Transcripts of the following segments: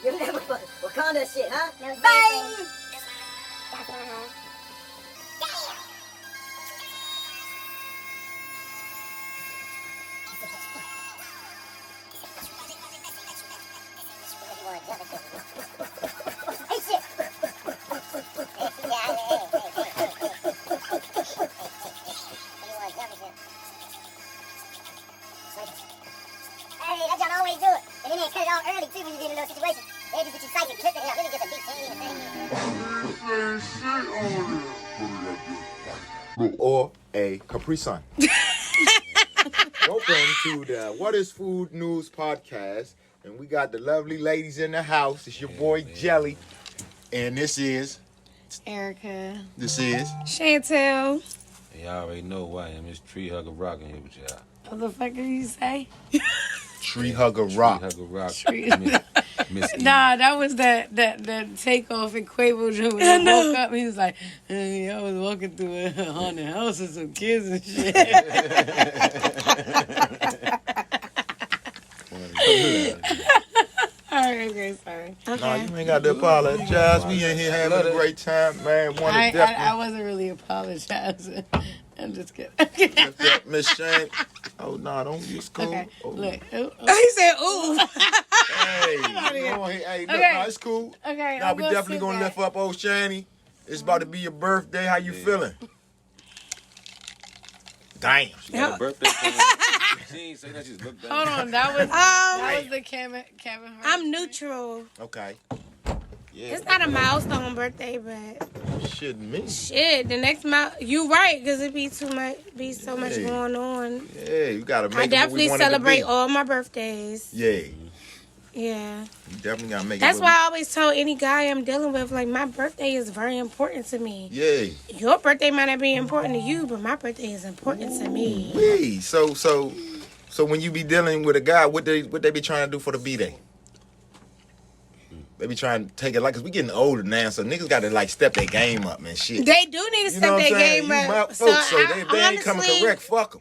Give me that motherfucker. Wakanda shit, huh? No, bang! That's her. Hey, shit. Hey, that John always do it. And then they cut it off early, too, when you get in those situations. They just get you psychic, clip it, and really just a beat. Or a Capri Sun. Welcome to the What is Food News podcast. And we got the lovely ladies in the house. It's your boy Jelly. And this is Erica. This is Chantel. Y'all already know who I am. It's Tree Hugger Rockin' here with y'all. What the fuck did you say? Tree Hugger Rock. Tree Hugger Rock. Tree- Miss Nah, that was that takeoff in Quavo when he woke up. He was like, hey, I was walking through a haunted house with some kids and shit. Alright, okay, sorry. Okay. Nah, you ain't got to apologize. We in here having a great time, man. I wasn't really apologizing. I'm just kidding. Miss Shane. Oh, no, don't use cool. Okay, Oh. look. Ooh, He said, ooh. Hey, come on, hey, look, Okay. nah, it's cool. Okay, Nah, I'm we gonna definitely sit gonna back. lift up old Shani. It's about to be your birthday. How you feeling? Damn. She got a birthday coming. She ain't say that. She just looked down. Hold on, that was the Kevin Hart. I'm neutral. Okay. Yeah. It's not a milestone birthday, but Shit, me. shit, the next you right, because it be so much Hey. going on. Yeah, you gotta make I it what we definitely want it to celebrate be. all my birthdays. Yeah, Yeah. you definitely gotta make That's it. why I always tell any guy I'm dealing with, like, my birthday is very important to me. Yeah. Your birthday might not be important to you, but my birthday is important to me. Wee. So when you be dealing with a guy, what they be trying to do for the B-Day? They be trying to take it like, cause we getting older now, so niggas got to like step their game up and shit. They do need to You know step what I'm their saying? game You my up. folks, so they ain't coming honestly, correct. Fuck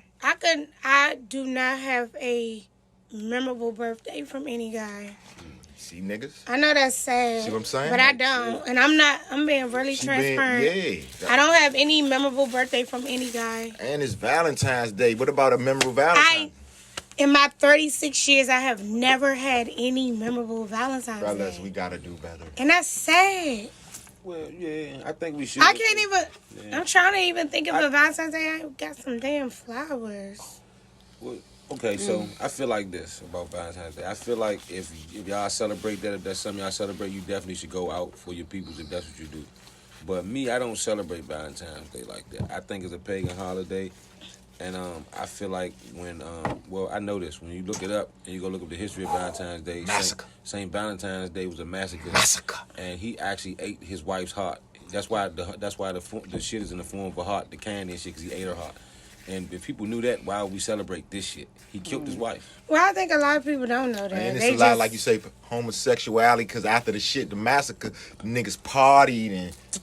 them. I do not have a memorable birthday from any guy. See niggas? I know that's sad. See what I'm saying? But I don't. And I'm being really transparent. Yeah. I don't have any memorable birthday from any guy. And it's Valentine's Day. What about a memorable Valentine? In my 36 years, I have never had any memorable Valentine's Fellas, Day. we gotta do better. And that's sad. Well, yeah, I think we should. I can't even. Yeah. I'm trying to even think of a Valentine's Day. I got some damn flowers. Well, okay, so I feel like this about Valentine's Day. I feel like if y'all celebrate that, if that's something y'all celebrate, you definitely should go out for your peoples if that's what you do. But me, I don't celebrate Valentine's Day like that. I think it's a pagan holiday. And I feel like when, I know this. When you look it up and you go look up the history of Valentine's Day, Massacre. Saint Valentine's Day was a massacre. Massacre. And he actually ate his wife's heart. That's why the shit is in the form of a heart, the candy and shit, because he ate her heart. And if people knew that, why would we celebrate this shit? He killed his wife. Well, I think a lot of people don't know that. And it's They a lot, just- like you say, homosexuality, because after the shit, the massacre, the niggas partied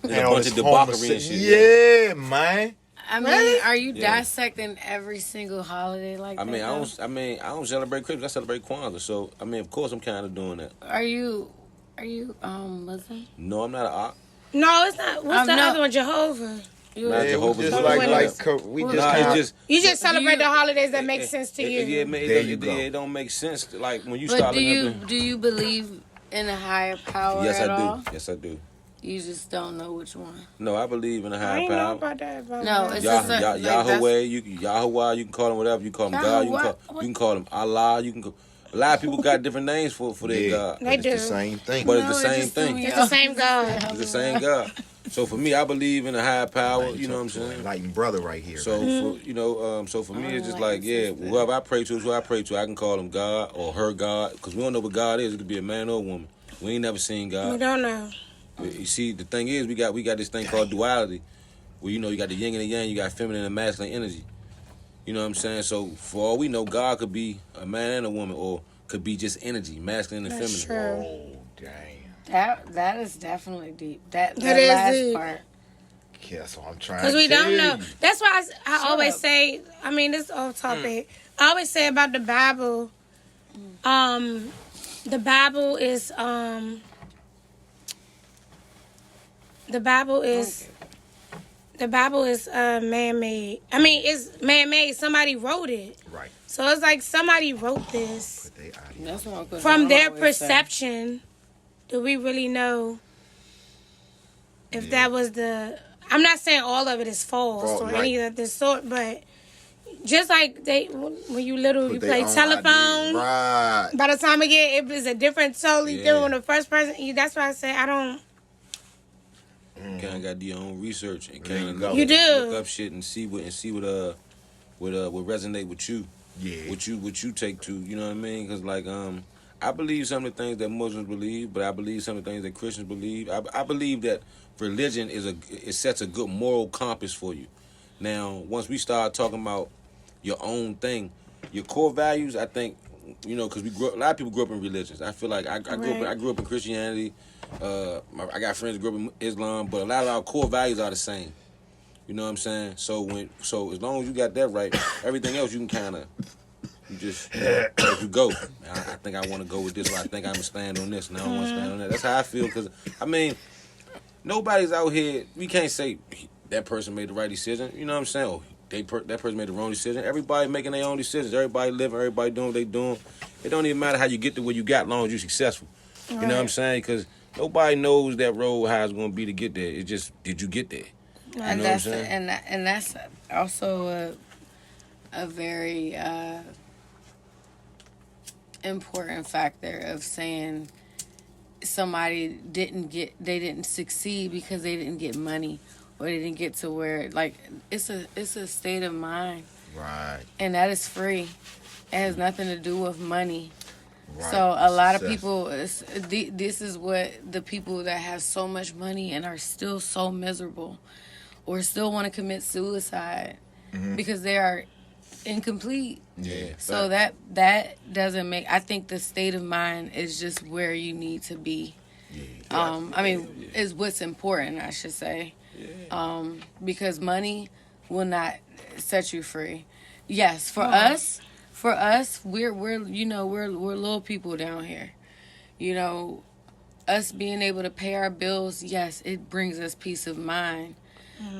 and a all bunch this of debauchery and homose- shit. Yeah, man. I mean, Really? are you Yeah. dissecting every single holiday like I that? mean, though? I don't celebrate Christmas. I celebrate Kwanzaa. So, I mean, of course, I'm kind of doing that. Are you Muslim? No, I'm not an op. No, it's not. What's the no. other one? Jehovah. You Nah, a- Yeah, we Jehovah's just Witness. we Well, just Nah, kinda- it's just. You just celebrate you- the holidays that make sense to you. Yeah, There you go. It don't make sense. Like when you But start do looking you up. do you believe in a higher power Yes, at I do. all? Yes, I do. You just don't know which one. No, I believe in a I higher ain't know power. about that. About No, that. it's just like that's- Yahweh, Yahweh, you can call him whatever. You can call him God. You can call him Allah. You can. A lot of people got different names for their Yeah, God, They it's do. the same thing. but No, it's the it same just threw thing. me It's the same God. It's the same God. So for me, I believe in a higher power. You know what I'm saying? Enlightened brother right here. So Mm-hmm. for me, it's just like like, it, yeah, sister. whoever I pray to is who I pray to. I can call him God or her God, because we don't know what God is. It could be a man or a woman. We ain't never seen We God. don't know. You see, the thing is, we got this thing called duality, where you got the yin and the yang, you got feminine and masculine energy. You know what I'm saying? So for all we know, God could be a man and a woman, or could be just energy, masculine and That's feminine. true. Oh, damn. That is definitely deep. That That is last deep. part. Yeah, so I'm trying. Because we don't know. That's why I always up. say, I mean, this is off topic. I always say about the Bible, the Bible is man-made. I mean, it's man-made. Somebody wrote it. Right. So it's like somebody wrote this. But they out here. That's what I'm From their always say. perception, do we really know if Yeah. that was the... I'm not saying all of it is false or Right. any of this sort, but just like when you little, Put you they play own telephone. ideas. Right. By the time again, it is a totally Yeah. different when the first person. That's why I say I don't. You kind of got to do your own research and There you kind go. of You do. look up shit and see what what resonate with you. Yeah. What you take to, you know what I mean? Because like I believe some of the things that Muslims believe, but I believe some of the things that Christians believe. I believe that religion it sets a good moral compass for you. Now, once we start talking about your own thing, your core values, I think, you know, because a lot of people grew up in religions. I feel like I grew up in Christianity. I got friends that grew up in Islam, but a lot of our core values are the same. You know what I'm saying? So as long as you got that right, everything else you can kind of you go. I think I want to go with this, or I think I'm gonna stand on this, and I don't want to stand on that. That's how I feel. Because I mean, nobody's out here. We can't say that person made the right decision. You know what I'm saying? Oh, that person made the wrong decision. Everybody making their own decisions. Everybody living. Everybody doing what they doing. It don't even matter how you get to where you got, as long as you're successful. You know what I'm saying? Because nobody knows that road how it's gonna be to get there. It's just, did you get there? You And know that's what I'm saying? and that's also a very important factor of saying somebody didn't succeed because they didn't get money or they didn't get to where, like, it's a state of mind, Right. and that is free. It has nothing to do with money. Right. So a lot of Success. people, this is what the people that have so much money and are still so miserable or still want to commit suicide because they are incomplete. Yeah. So that doesn't make, I think the state of mind is just where you need to be. Yeah. I mean, is what's important, I should say. Because money will not set you free. Yes, for us, we're little people down here. You know, us being able to pay our bills, yes, it brings us peace of mind.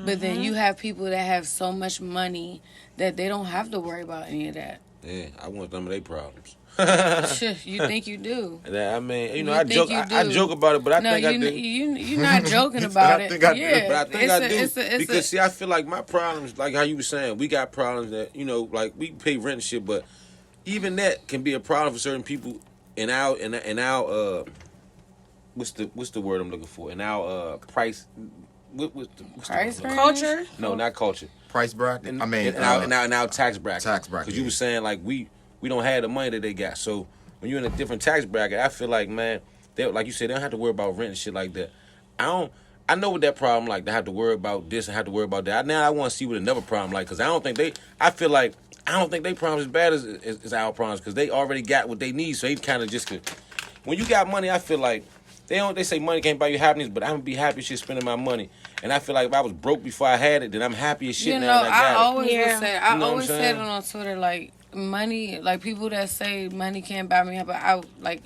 But then you have people that have so much money that they don't have to worry about any of that. Yeah, I want some of their problems. You think you do? I mean, you know, You I think joke. you I do. joke about it, but I think I do. You're not joking about I it. think I do. Yeah, But I think I do. It's Because, see, I feel like my problems, like how you were saying, we got problems that, you know, like we pay rent and shit, but even that can be a problem for certain people in our what's the word I'm looking for? In our price. What's the Price word? range? Culture. No, not culture. Price bracket. I mean, in our tax bracket. tax bracket, Because you yeah. were saying like we don't have the money that they got. So when you're in a different tax bracket, I feel like, man, they, like you said, they don't have to worry about rent and shit like that. I know what that problem like. They have to worry about this and have to worry about that. Now I want to see what another problem like, because I don't think they problems as bad as our problems, because they already got what they need. So they kind of just could. When you got money, I feel like they say money can't buy you happiness, but I'm gonna be happy as shit spending my money. And I feel like if I was broke before I had it, then I'm happy as shit You now know, that I got I always Yeah. would say, You know what I'm always said saying? it on Twitter, like, money, like, people that say money can't buy me happy, I like,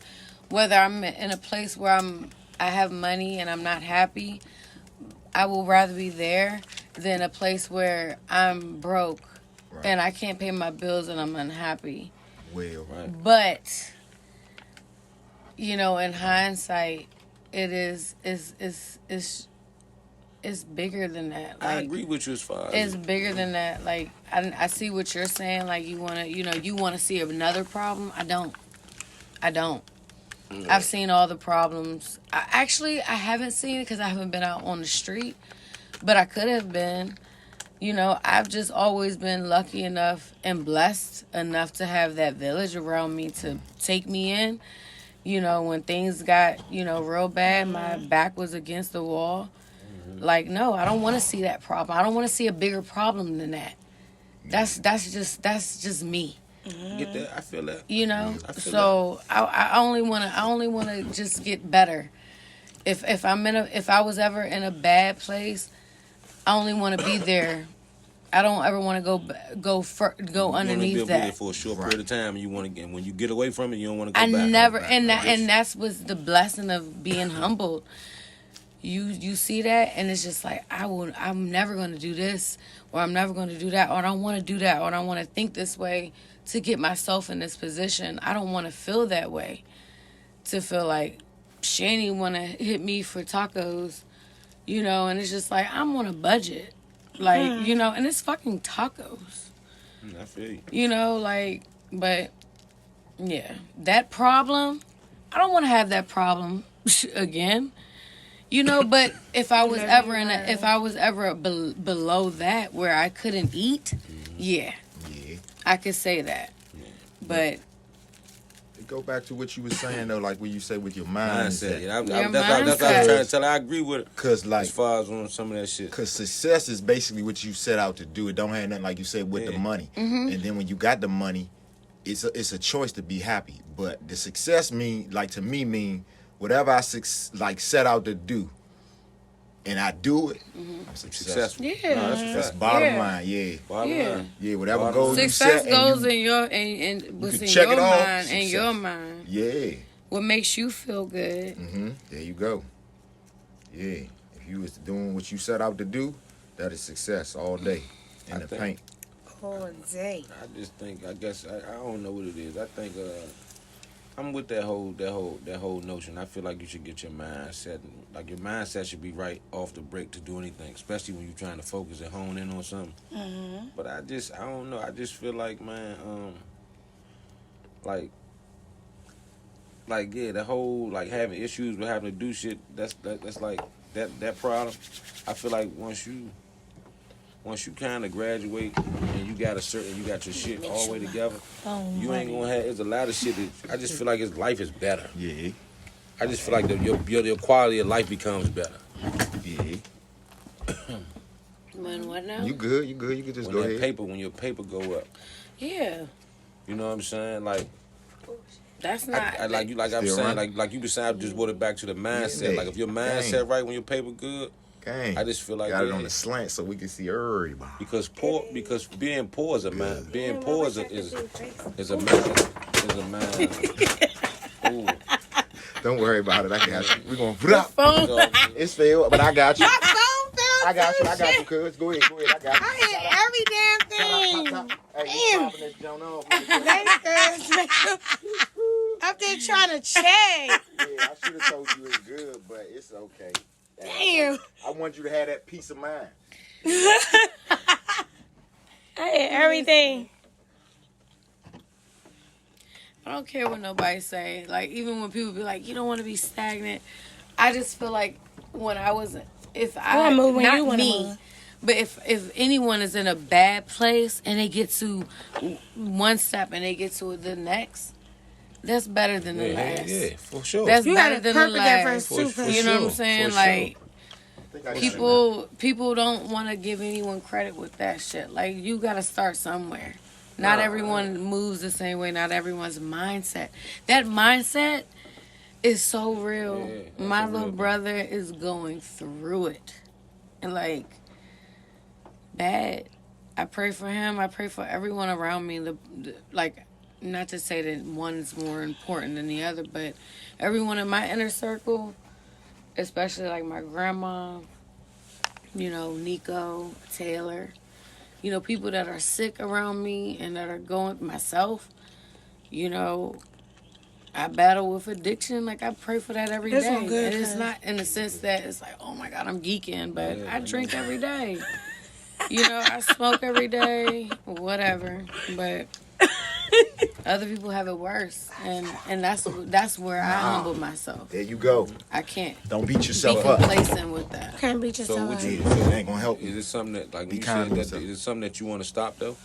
whether I'm in a place where I have money and I'm not happy, I will rather be there than a place where I'm broke and I can't pay my bills and I'm unhappy. Well, Right. But, you know, in hindsight, it is it's bigger than that. I Like, agree with you as far as it's bigger than that. Like, I see what you're saying. Like, you want to see another problem. I don't. I've seen all the problems. I haven't seen it because I haven't been out on the street, but I could have been. You know, I've just always been lucky enough and blessed enough to have that village around me to take me in. You know, when things got, real bad, my back was against the wall. Like, no, I don't want to see that problem. I don't want to see a bigger problem than that. That's just me. get that. I feel that. You know, I feel so I only want to just get better. If I was ever in a bad place, I only want to be there. I don't ever want to go underneath be that. there for a short period of time, and you want to. And when you get away from it, you don't want to go I back. never, and that's was the blessing of being humbled. You see that, and it's just like I'm never going to do this, or I'm never going to do that, or I don't want to do that, or I don't want to think this way to get myself in this position. I don't want to feel that way. To feel like Shani want to hit me for tacos, and it's just like I'm on a budget. Like, and it's fucking tacos. I feel you. But, yeah. That problem, I don't want to have that problem again. But if I was ever below that where I couldn't eat, yeah. I could say that. Yeah. But... Go back to what you were saying though, like what you say with your mindset. Yeah, that's what I was trying to tell her. I agree with it. Cause like as far as on some of that shit. Cause success is basically what you set out to do. It don't have nothing like you said with the money. Mm-hmm. And then when you got the money, it's a choice to be happy. But the success mean whatever I set out to do, and I do it. I'm successful. Yeah, no, that's bottom line. Yeah, line. Yeah, whatever goals you success set, goes in your and what's in your mind and your mind. Yeah. What makes you feel good? There you go. Yeah, if you was doing what you set out to do, that is success all day in the paint. All day. I guess I don't know what it is. I think I'm with that whole notion. I feel like you should get your mindset. Like your mindset should be right off the break to do anything, especially when you're trying to focus and hone in on something. Mm-hmm. But I don't know. I just feel like, man, yeah, the whole like having issues with having to do shit. That's like that problem. I feel like once you kind of graduate and you got your shit all the way together, you ain't gonna have. There's a lot of shit that I just feel like life is better. Yeah. I just feel like your quality of life becomes better. Yeah. When what now? You good. You can just go ahead. When your paper go up. Yeah. You know what I'm saying? Like that's not. I'm saying like you decide to just put it back to the mindset. Yeah. Like if your mindset right when your paper good. Gang. I just feel like got it on the slant so we can see everybody. Because being poor is a man. Being poor is a man. Ooh. Don't worry about it. I got you. We're gonna it's failed, but I got you. I got you, cuz. Go ahead. I got you. I hit every damn thing. Hey, you popping this joint off. I'm just trying to check. Yeah, I should have told you it's good, but it's okay. Damn. I want you to have that peace of mind. I hit everything. I don't care what nobody say. Like even when people be like, you don't want to be stagnant. I just feel like when I was, but if anyone is in a bad place and they get to one step and they get to the next, that's better than the last. Yeah, for sure. That's You better gotta than the that last. first too. You know what I'm saying? Like Sure. people don't want to give anyone credit with that shit. Like you got to start somewhere. Not everyone moves the same way. Not everyone's mindset. That mindset is so real. Yeah, my little brother is going through it. And like, bad. I pray for him. I pray for everyone around me. Like, not to say that one's more important than the other, but everyone in my inner circle, especially like my grandma, Nico, Taylor, people that are sick around me and that are going, myself, I battle with addiction. Like, I pray for that every day. And it's not in the sense that it's like, oh my God, I'm geeking, but I drink every day. I smoke every day, whatever. But other people have it worse. And that's where I humble myself. There you go. I can't. Don't beat yourself be up. complacent with that. Can't beat yourself up. It ain't gonna help you. Is it something that, like Be you kind said, to is yourself. it something that you want to stop though?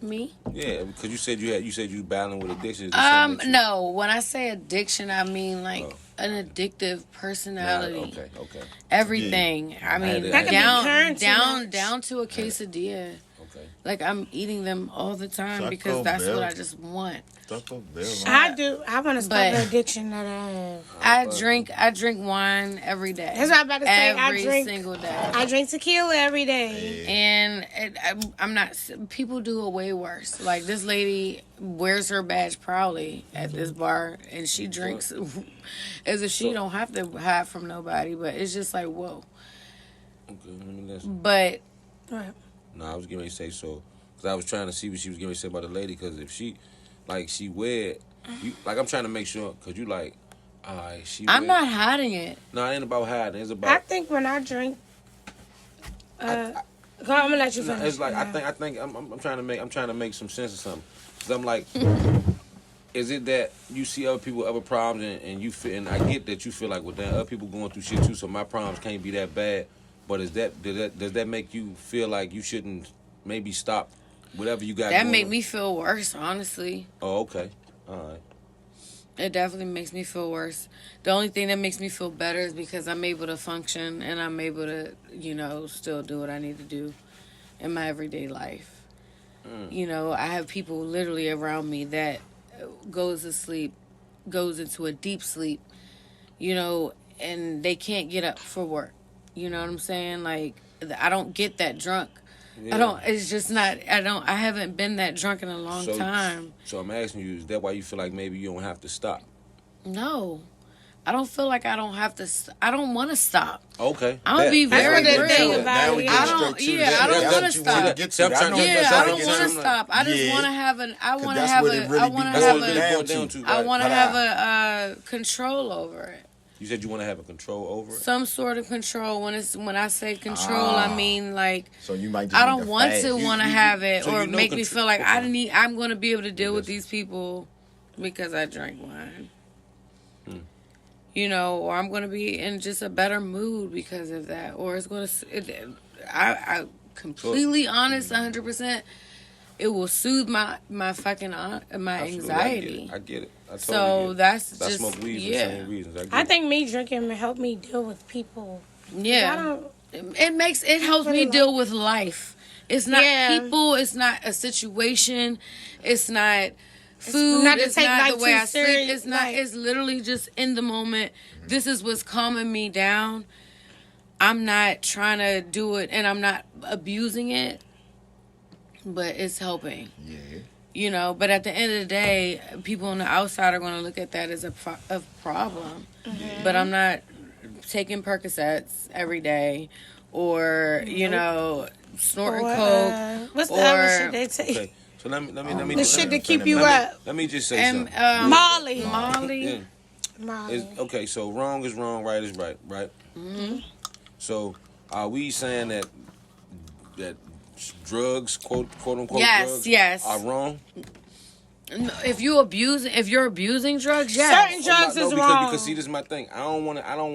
Me? Yeah, because you said you battling with addiction. No. When I say addiction, I mean like an addictive personality. Okay. Everything. I mean, That can be turned too much. down to a quesadilla. Okay. Like, I'm eating them all the time Taco because that's Bell. what I just want. Taco Bell. I do. I want to stop But- the addiction that I have. I drink wine every day. That's what I'm about to say. Every single day. I drink tequila every day. And I'm not. People do it way worse. Like, this lady wears her badge proudly at this bar, and she drinks as if she don't have to hide from nobody. But it's just like, whoa. Okay, let me listen. But Right. No, I was getting ready to say so. Because I was trying to see what she was getting ready to say about the lady. Because if she, like, she wear, you, like, I'm trying to make sure. Because you like, alright, she I'm wear. not hiding it. No, it ain't about hiding. It's I about. think when I drink, I'm gonna let you No, finish. it's like I think I'm trying to make some sense of something. Cause I'm like, is it that you see other people other problems and you feel, and I get that you feel like, well, damn, other people going through shit too, so my problems can't be that bad. But does that make you feel like you shouldn't maybe stop whatever you got? That going make on? me feel worse, honestly. Oh, okay, all right. It definitely makes me feel worse. The only thing that makes me feel better is because I'm able to function and I'm able to, still do what I need to do in my everyday life. I have people literally around me that goes into a deep sleep, and they can't get up for work. You know what I'm saying? Like, I don't get that drunk. Yeah. It's just not, I haven't been that drunk in a long time. So I'm asking you, is that why you feel like maybe you don't have to stop? No. I don't feel like I don't have to, I don't want to stop. Okay. I'm gonna be very That's real. the thing about Now we it. get I don't- straight to yeah, that. I don't That's wanna what you stop. wanna get to. Yeah, I know Yeah, that's I what don't you want to get to. stop. I just Yeah. want to have I 'Cause want to that's have what it really I be want to going have what it down boils down to. to. I want to Right. have a control over it. You said you want to have a control over it. Some sort of control. When I say control, I mean like So you might just I need don't want fast. to want to have it so or you know make me control- feel like okay. I'm going to be able to deal with these people because I drank wine. Or I'm going to be in just a better mood because of that, or it's going to. I completely honest, 100%. It will soothe my fucking my Absolutely, anxiety. I get it. I totally So get it. that's I just smoke weed for the yeah, same reasons. I, get I it. think me drinking helped me deal with people. I yeah. don't. It helps me deal with life. It's not Yeah. people. It's not a situation. It's not food. not to It's take not life the way too I sleep. serious, It's not. like- It's literally just in the moment. This is what's calming me down. I'm not trying to do it, and I'm not abusing it, but it's helping. Yeah. But at the end of the day, people on the outside are going to look at that as a problem. But I'm not taking Percocets every day or, snorting coke. What's the or- other shit they take? Okay. So let me. The shit to keep let you me- up. Let me just say And, something. Molly. Molly. Yeah. Molly. Okay, so wrong is wrong, right is right, right? Mm-hmm. So are we saying that drugs, quote unquote, Yes, drugs yes. are wrong? If you're abusing drugs, yes. Certain drugs No, is because, wrong. Because see, this is my thing. I don't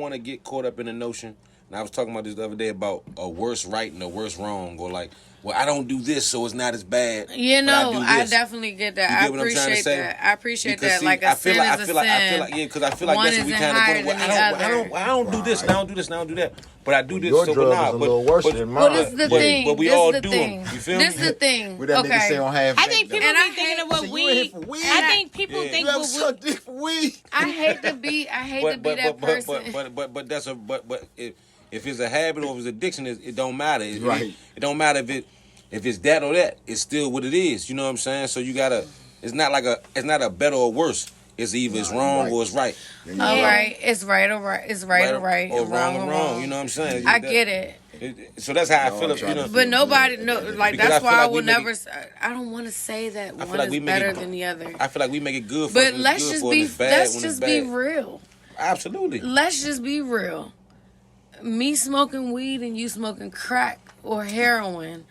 want to get caught up in the notion. And I was talking about this the other day about a worse right and a worse wrong, or like, well, I don't do this, so it's not as bad. but I do this. definitely get that. You I get what I'm trying to appreciate say? that. I appreciate Because, that. see, Like a I feel sin like, is I feel a like, sin. because I feel like One that's what we isn't kind of higher go. than the other. I don't do this, and I don't do this, and I don't do that. But I do this. Your so, drug but nah, is a little worse than mine. But this is the thing. But we This all the do thing. them. You feel This me? is the thing. What that nigga say on half I think people And be I thinking hate- of what So you in here weed. for weed? I think people Yeah. think You ever what suck dick for weed? I hate to be that person. But that's a but if it's a habit or if it's addiction, it don't matter. Right. It don't matter if it's that or that. It's still what it is. You know what I'm saying? So you gotta. It's not a better or worse. It's either it's wrong right. or it's right. Yeah, you All right. right, it's right or right. It's right or right. Or wrong wrong or or wrong. wrong. You know what I'm saying? I get it. So that's how I No, feel. I'm trying to But nobody, good. like Because I that's feel why I like we will make never. it- I don't want to say that I feel one like is we make better it- than the other. I feel like we make it good for us But when it's let's good just for when be it's bad let's when just it's be bad. real. Absolutely. Let's just be real. Me smoking weed and you smoking crack or heroin.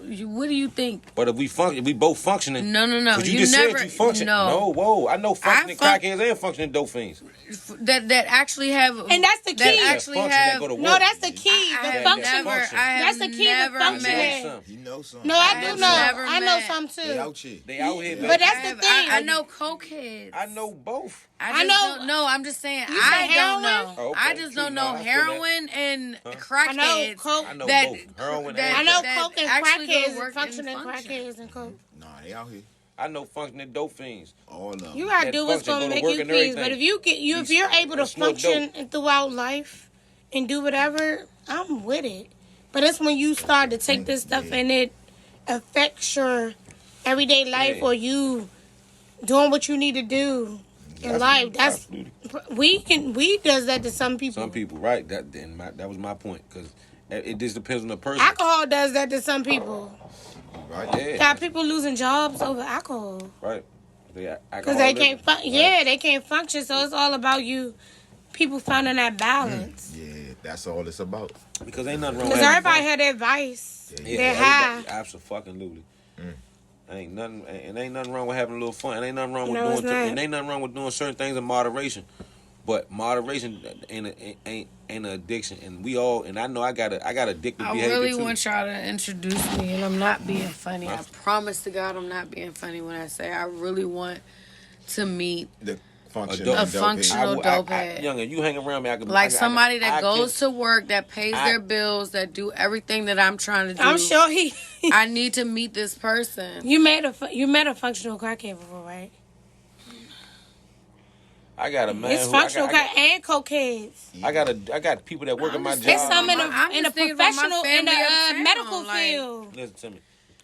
What do you think? But if we both functioning. No. Because you You just never- said you function. no. Whoa. I know functioning func- crackheads and functioning dope fiends. That actually have And that's the that key. actually Function, that have go to No, work. that's the key. I The have function. never. function. I have That's the key, the never function. met. You know something. No, I I do have know. never I know met- some They too. out here. They out here, But man. that's the thing. I know coke heads. I know both. I know- don't know. I'm just saying. You I say don't heroin? know. Oh, okay. I just don't True. know No, I feel that. heroin and I know crackheads. coke. I know that, both. Heroin that, and I know that coke and actually crackheads crackheads, work functioning and function. crackheads and coke. Nah, they out here. I know functioning dope fiends. All of them. You gotta That do what's function, gonna go to make work you and pleased. But everything. if you're able to Snort function throughout life and do whatever, I'm with it. But it's when you start to take this stuff and it affects your everyday life or you doing what you need to do in life. That's weed does that to some people. Some people, right? That was my point, because it just depends on the person. Alcohol does that to some people. Right. Yeah. Got people losing jobs over alcohol. Right. Because they can't they can't function. So it's all about people finding that balance. Yeah, that's all it's about. Because ain't nothing wrong. Because everybody had their vice. Yeah, They're high. Absolutely. Ain't nothing wrong with having a little fun. It ain't nothing wrong with No, it's doing. not. And ain't nothing wrong with doing certain things in moderation. But moderation ain't an addiction. And we all. And I know I got addictive behavior I really too. want y'all to introduce me, and I'm not being funny. I promise to God, I'm not being funny when I say I really want to meet The function. A functional dope head. Younger, you hang around me. Somebody that goes to work, that pays their bills, that do everything that I'm trying to do. I'm sure I need to meet this person. You met a functional crackhead before, right? I got a man. It's functional crack and cokeheads. I got people that work at my job. It's some in I'm the just thinking about my professional, in the family uptown, medical like- field. Listen to me.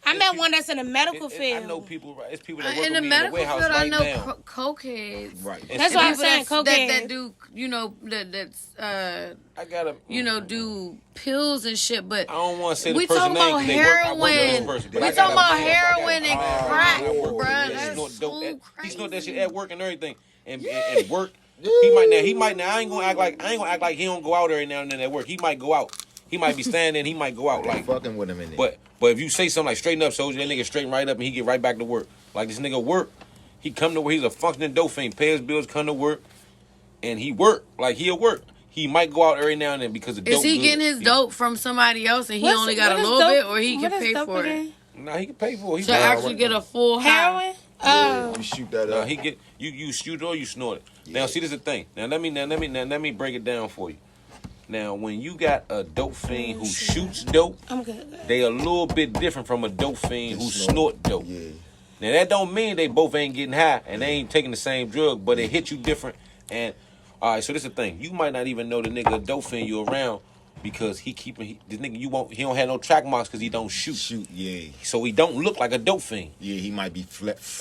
I met one that's in the medical field. I know people. It's people that work In with the me medical in the field, warehouse I right know now. cokeheads. Right. That's what I'm saying. People Cocaine. that do, that's I gotta. do pills and shit. But I don't want to say the we person talking name about 'cause they work- I work with this heroin. person, We but I talking got about a- heroin and crack, I work with bruh. him. That's Snort dope. so He snort that shit crazy. at work and everything, and work. He might now. I ain't gonna act like he don't go out every now and then at work. He might go out. He might be standing. He might go out like. Fucking with him in there. But if you say something like straighten up, soldier, that nigga straighten right up and he get right back to work. Like this nigga work, he come to work. He's a functioning dope fiend. Pay his bills, come to work, and he work like he'll work. He might go out every now and then because of dope. Is he good. getting his dope from somebody else and he What's- only got a what is little dope- bit, or he what can is pay dope for again? it Nah, he can pay for it. to actually get a full high? Heroin? Oh. You shoot that Nah, up. he get you shoot or you snort it. Now see, this is the thing. Now let me break it down for you. Now when you got a dope fiend who shoots dope, I'm good. they a little bit different from a dope fiend who Snort. snort dope. Yeah. Now that don't mean they both ain't getting high and they ain't taking the same drug, but it hit you different. And all right, so this is the thing. You might not even know the nigga a dope fiend you around because this nigga he don't have no track marks because he don't shoot. Shoot, yeah. So he don't look like a dope fiend. Yeah, he might be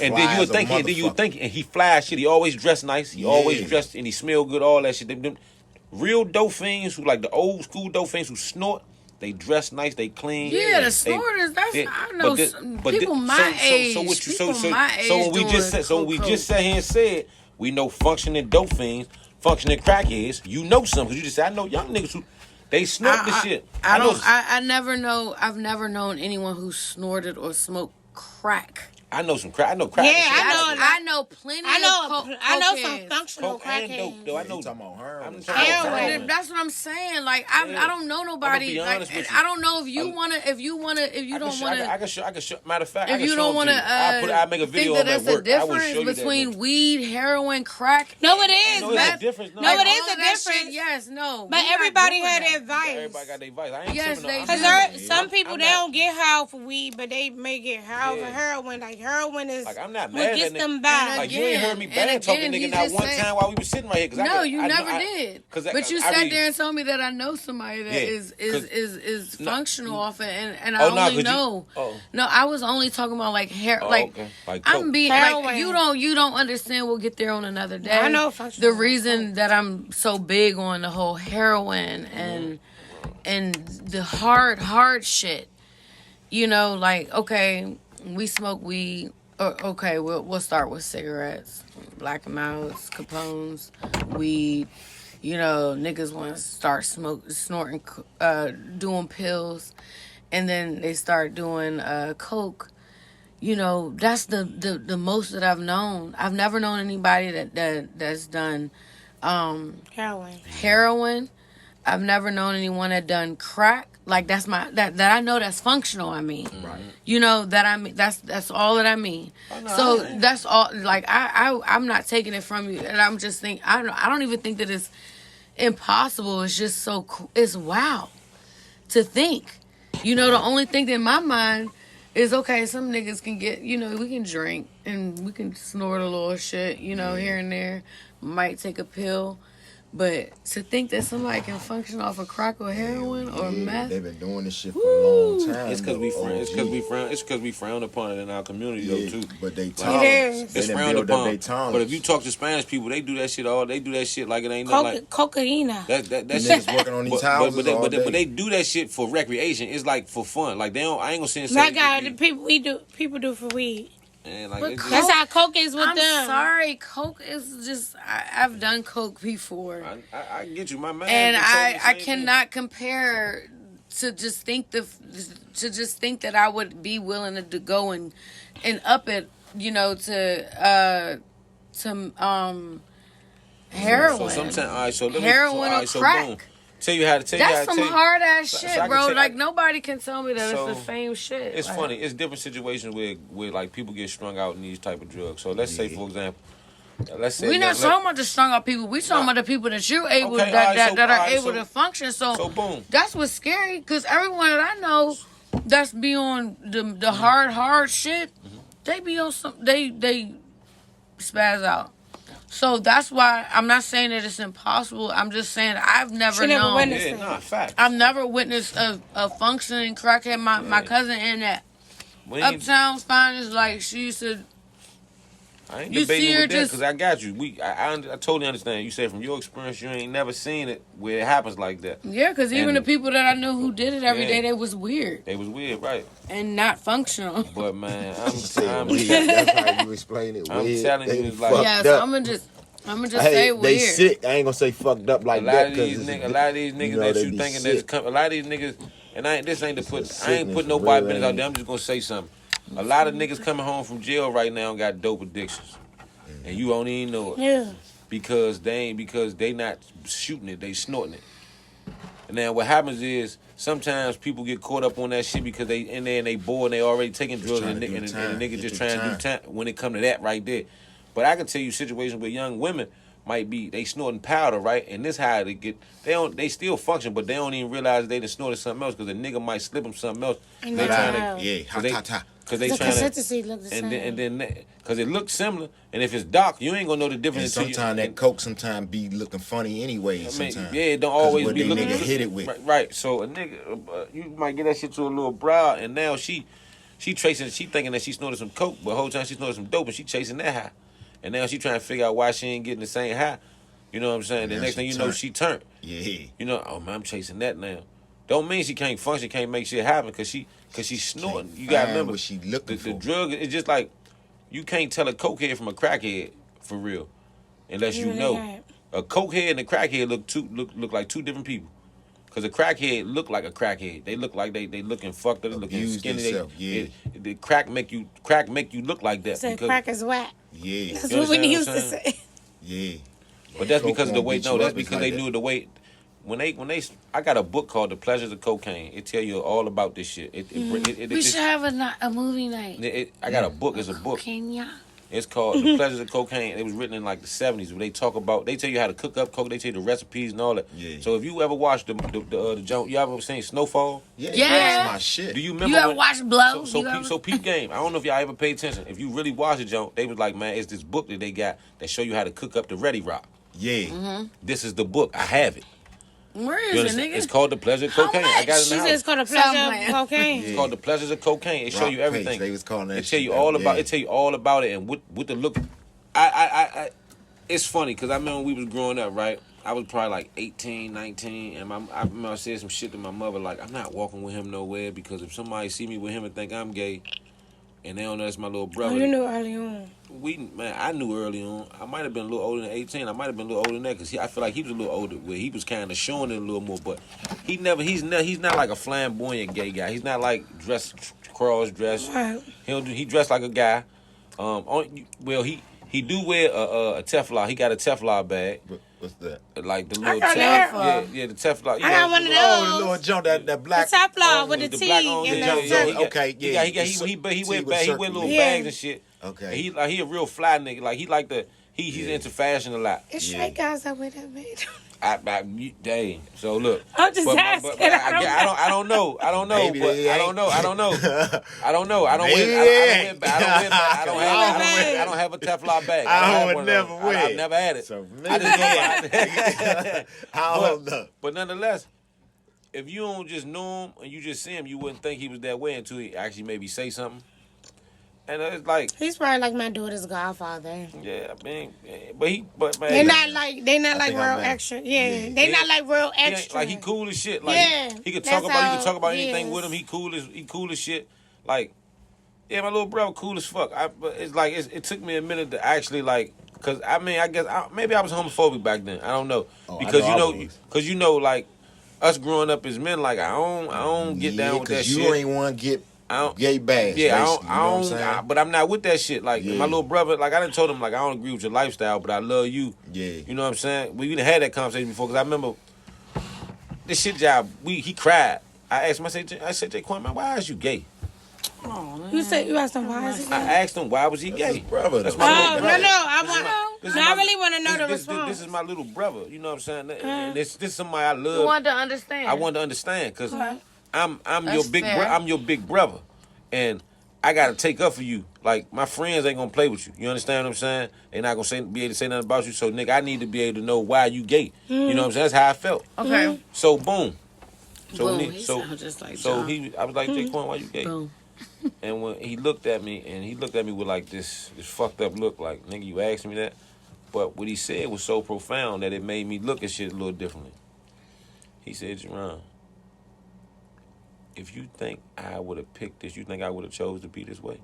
And then you would think, and he fly shit. He always dressed nice. He always dressed, and he smell good. All that shit. Them real dope fiends who like the old school dope fiends who snort. They dress nice. They clean. Yeah, the snorters. I know people my age. So what you people my age so when we doing just said sat here and said we know functioning dope fiends, functioning crackheads. You know some because you just said I know young niggas who they snort the shit. I've never known anyone who snorted or smoked crack. I know some crack. I know crack. Yeah, and shit. I know plenty. I know some cokeheads. functional Coke and dope, crackheads. though. I You know. talking about her? I'm Heroin. That's what I'm saying. Like I don't know nobody. be honest Like with you. I don't know if you don't wanna. I can show. Matter of fact, I If can you show don't them want to you. I make a to video think that of that's them a at work. I will show difference you that. between weed, heroin, crack. No, it is. No, it's but a difference. No, it Like, is all a of that difference. shit, yes, no. But We not everybody doing had that. their advice. Everybody got their advice. I ain't Yes, tripping they on- do. Because some I'm people, they not- don't get high for weed, but they may get high for Yeah. heroin. Like, heroin is Like I'm not what mad at gets that them nigga. by. Like you ain't heard me And bad talking again, nigga he not just one said- time while we was sitting right here. 'Cause No, you never did. Cause But you sat there and told me that I know somebody that is functional off it, and I Oh, nah, only 'cause you- know. oh. No, I was only talking about like hair, Oh, like okay. Like I'm coke. being Heroin. like you don't understand. We'll get there on another day. I know functional. The reason that I'm so big on the whole heroin and the hard shit. You know, like okay, we smoke weed. Okay, we'll start with cigarettes, Black and Milds, Capones, weed. You know, niggas want to start snorting, doing pills, and then they start doing coke. You know, that's the most that I've known. I've never known anybody that's done heroin. I've never known anyone that done crack. Like that I know that's functional. I mean, Right. you know that I mean that's all that I mean. So that's all. Like I'm not taking it from you, and I'm just think I don't even think that it's impossible. It's just it's wow to think. You know, the only thing in my mind it's okay. Some niggas can get, we can drink and we can snort a little shit, here and there. Might take a pill. But to think that somebody can function off of crack or heroin or meth, they've been doing this shit for a long time. It's because we frown upon it in our community though too. But they tolerance. It's frowned upon. But if you talk to Spanish people, they do that shit They do that shit like it ain't nothing like cocaina. That shit's working on these houses but they do that shit for recreation. It's like for fun. Like they don't. I ain't gonna say. My God, the people do for weed. Man, like but that's how coke is with them. I'm sorry, coke is just. I've done coke before. I get you, my man. And I cannot compare to just think that I would be willing to go and up it, to heroin. So sometimes, heroin or crack. Boom. Tell you how to That's some hard ass shit, bro. Like nobody can tell me that it's the same shit. It's funny. It's different situations where like people get strung out in these type of drugs. So let's say, for example, we're not talking about the strung out people. We talking about the people that you're able that are able to function. So boom. That's what's scary because everyone that I know that's be on the hard shit, they be on some they spaz out. So that's why I'm not saying that it's impossible. I'm just saying I've never known. Fact. I've never witnessed a functioning crackhead. My cousin in that Uptown's finest, like she used to. I ain't debating with that because I got you. I totally understand. You say from your experience, you ain't never seen it where it happens like that. Yeah, because even the people that I knew who did it every day, they was weird. They was weird, right? And not functional. But man, that's how you explain it. I'm telling you, it's like so I'm gonna just say weird. They sick. I ain't gonna say fucked up like that. A lot of these niggas that you thinking that's a lot of these niggas, and this ain't to put. I ain't put nobody business out there. I'm just gonna say something. A lot of niggas coming home from jail right now got dope addictions, and you don't even know it. Yeah. Because they not shooting it, they snorting it. And then what happens is sometimes people get caught up on that shit because they in there and they bored and they already taking drugs and the nigga just trying to do time when it come to that right there. But I can tell you situations where young women might be they snorting powder, right? And this how they get they still function, but they don't even realize they done snorted something else because the nigga might slip them something else. They trying to because they the trying consistency look the same. and then because it looks similar, and if it's dark, you ain't gonna know the difference. And sometimes that coke sometimes be looking funny anyway. Sometimes it don't always be looking. Nigga hit it with right. So a nigga, you might get that shit to a little brow, and now she tracing, she thinking that she snorted some coke, but the whole time she snorted some dope, and she chasing that high, and now she trying to figure out why she ain't getting the same high. You know what I'm saying? The next thing you know, she turned. Yeah. You know, oh man, I'm chasing that now. Don't mean she can't function, can't make shit happen, cause she's snorting. You gotta remember what she looking for. The drug is just like you can't tell a cokehead from a crackhead for real, unless you know. A cokehead and a crackhead look like two different people. Cause a crackhead look like a crackhead. They look like they looking fucked up. They looking skinny. The crack make you look like that. So crack is whack. Yeah. That's what we used to say. Yeah. But that's because of the weight. No, that's because they knew the weight. When they, I got a book called The Pleasures of Cocaine. It tell you all about this shit. We should have a movie night. I got a book. It's a book. Kenya. It's called The Pleasures of Cocaine. It was written in like the 70s where they talk about, they tell you how to cook up coke. They tell you the recipes and all that. Yeah. So if you ever watched the joint, you ever seen Snowfall? Yeah. That's my shit. Do you remember? You ever watch Blow? So peep game. I don't know if y'all ever pay attention. If you really watch the joint, they was like, man, it's this book that they got that show you how to cook up the Ready Rock. Yeah. Mm-hmm. This is the book. I have it. Where is it, nigga? It's called The Pleasure of Cocaine. I got it in the house. It's called The Pleasure of Cocaine. It's called The Pleasures of Cocaine. It show you everything. They was calling that. It tell you all about. It tell you all about it and what the look. I it's funny because I remember when we was growing up, right? I was probably like 18, 19, and I remember I said some shit to my mother like, I'm not walking with him nowhere because if somebody see me with him and think I'm gay, and they don't know that's my little brother. Oh, you knew early on. I knew early on. I might have been a little older than 18. I might have been a little older than that because I feel like he was a little older where he was kind of showing it a little more. But he's not like a flamboyant gay guy. He's not like cross dressed. Right. He dressed like a guy. He do wear a Teflon. He got a Teflon bag. What's that? Like the little Teflon. Yeah, the Teflon. I got one of those. Oh, the little jump that black. The Teflon with the T and He wear little bags and shit. Okay. And he a real fly nigga. Like he like the He's into fashion a lot. It's straight guys that wear that, man. Dang. So look, I'm just asking. I don't know. Maybe But they I ain't. don't know. I don't know. I don't Maybe wear. they ain't. I don't have a Teflon bag. I have would never one. wear. I've never had it. So I just maybe I don't know. But nonetheless, if you don't just know him and you just see him, you wouldn't think he was that way until he actually maybe say something. And it's like He's probably like my daughter's godfather. yeah, I mean, but man, They're not like think real I'm mad. extra. Yeah, Yeah. they not like real he ain't- extra. like he cool as shit. Like Yeah, he could that's talk about how anything he with him. is. He cool as shit. Like yeah, my little brother cool as fuck. But it's like it took me a minute to actually like. Cause I mean, I guess maybe I was homophobic back then. I don't know Oh, I because know I was. like us growing up as men, like I don't get down with that you shit. ain't want to get I don't. gay bags. Yeah, basically, you know what I'm saying? but I'm not with that shit. Like Yeah. my little brother, like I done told him, like I don't agree with your lifestyle, but I love you. Yeah. You know what I'm saying? We done had that conversation before because I remember this shit job. He cried. I asked him. I said, Jaquan, man, why is you gay? You said you asked him why is he? I asked him why was he gay. Brother, That's Oh my little no, brother. I This want. is I my- really want to know the response. This is my little brother. You know what I'm saying? And this is somebody I love. You want to understand. I want to understand because I'm your That's big fair. I'm your big brother, and I gotta take up for you. Like my friends ain't gonna play with you. You understand what I'm saying? They not gonna be able to say nothing about you. So nigga, I need to be able to know why you gay. You know what I'm saying? That's how I felt. Okay. So boom. So Boom. when He so sound just like so John. I was like, Jaquan, why you gay? Boom. And when he looked at me, with like this fucked up look, like nigga, you asked me that. But what he said was so profound that it made me look at shit a little differently. He said, Jerron, if you think I would have picked this, you think I would have chose to be this way?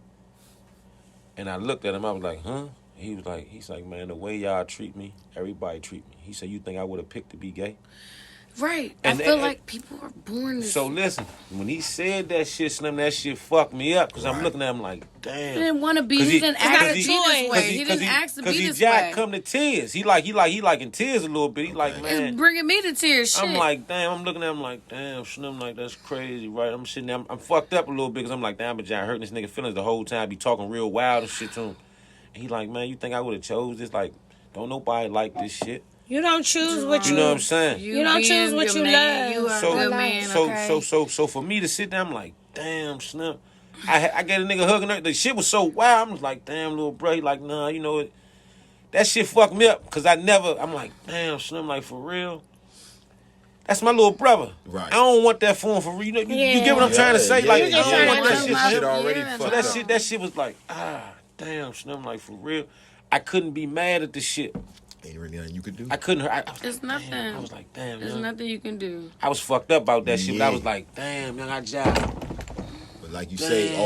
And I looked at him, I was like, huh? He's like, man, the way y'all treat me, everybody treat me. He said, you think I would have picked to be gay? Right. And- I feel and- like people are born this. So listen, when he said that shit, Slim, that shit fucked me up because I'm looking at him like, damn. He didn't want to be. 'Cause He didn't not ask a to be this choice. way. He didn't ask to be this Jack way. come to tears. He like in tears a little bit. He like, It's man. bringing me to tears. Shit. I'm like, damn. I'm looking at him like, damn, Slim, like that's crazy, right? I'm sitting there. I'm fucked up a little bit because I'm like, damn, but Jack hurting this nigga feelings the whole time. Be talking real wild and shit to him. And he like, man, you think I would have chose this? Like, don't nobody like this shit. You don't choose what You know what I'm saying? You don't choose being what your you man, love. You are So- a good man. Okay? So for me to sit there, I'm like, damn, Slim. I get a nigga hugging her. The shit was so wild. I'm like, damn, little bro. He like, nah, you know it. That shit fucked me up because I'm like, damn, Slim, like for real. That's my little brother. Right. I don't want that for him for real. You get what I'm trying to say? Yeah, Like, yeah, I don't yeah, want yeah. that shit for him. already Yeah, fucked So up. that shit was like, damn, Slim, like for real. I couldn't be mad at the shit. Ain't really nothing you could do. I couldn't. I was It's like, nothing. damn. I was like, damn. There's young. nothing you can do. I was fucked up about that shit. But I Yeah. was like, damn, young, I job. But like you say,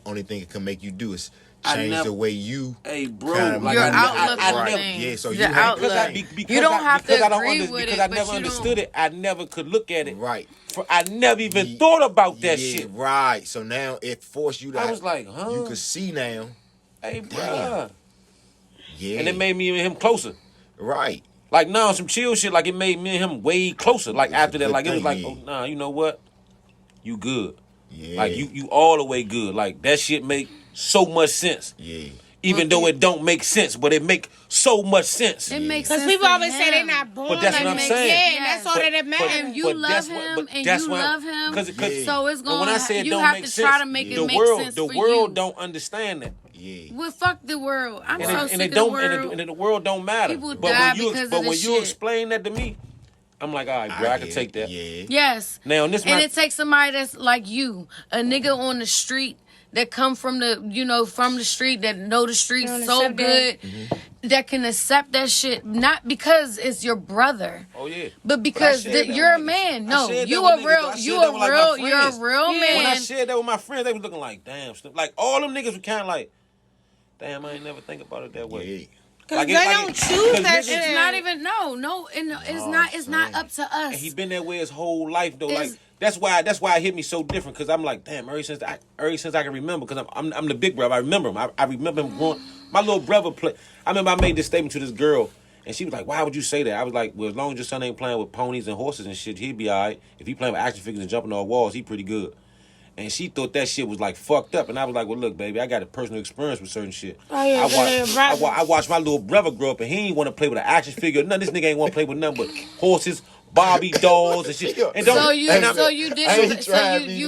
only thing it can make you do is I change never- the way you. Hey, bro, Kinda like Your I- outlook I- on right. things. Yeah, so you Your have- outlook. because You don't have to I don't agree under- with because it, I but never you understood it. I never could look at it. Right. I never even thought about that Yeah, shit. right. So now it forced you to. I was like, huh? You could see now. Hey, bruh. Yeah. And it made me and him closer. right. Like, nah, some chill shit. Like, it made me and him way closer. Like, That's after a that, good like, it was like, thing, oh, nah, you know what? You good. Yeah. Like, you all the way good. Like, that shit make so much sense. Yeah. Even though it don't make sense, but it make so much sense. It makes Because sense. people to always say they're him. not born. But that's like what I'm that. saying. Yeah, that's all that matters. And you But love that's him, what- and that's you why- love him. 'cause- So it's And when I going. say it You don't have make to sense, try to make the it make world, sense the for world you. don't understand that. Yeah. Well, fuck the world. I'm And, so it, sick and it of don't the world. and the world don't matter. People but die when you because of but when this you shit. explain that to me, I'm like, all right, bro, I can get take it. that. Yeah. Yes. Now, and this And my it takes somebody that's like you, a nigga on the street that come from the street, that know the streets Don't so accept good, that can accept that shit, not because it's your brother, oh yeah, but because shared that you're a with niggas. man. I No, shared you that a with niggas. real, I you shared that a with, like, real, my you're a friends. real when I man. shared that with my friends, they was looking like, damn, like all them niggas were kind of like, damn, I ain't never think about it that way. Yeah. Because Like they it- like don't it- choose 'cause that niggas- shit. It's not even it's not up to us. And he been that way his whole life though. It's- Like that's why it hit me so different because I'm like, damn, ever since I can remember because I'm the big brother. I remember him. I remember him growing. My little brother play. I remember I made this statement to this girl. And she was like, why would you say that? I was like, well, as long as your son ain't playing with ponies and horses and shit, he'd be all right. If he playing with action figures and jumping off walls, he pretty good. And she thought that shit was like fucked up, and I was like, "Well, look, baby, I got a personal experience with certain shit. Oh, yeah, I watched my little brother grow up, and he ain't want to play with an action figure. None. This nigga ain't want to play with nothing but horses, Barbie dolls, and shit. And So you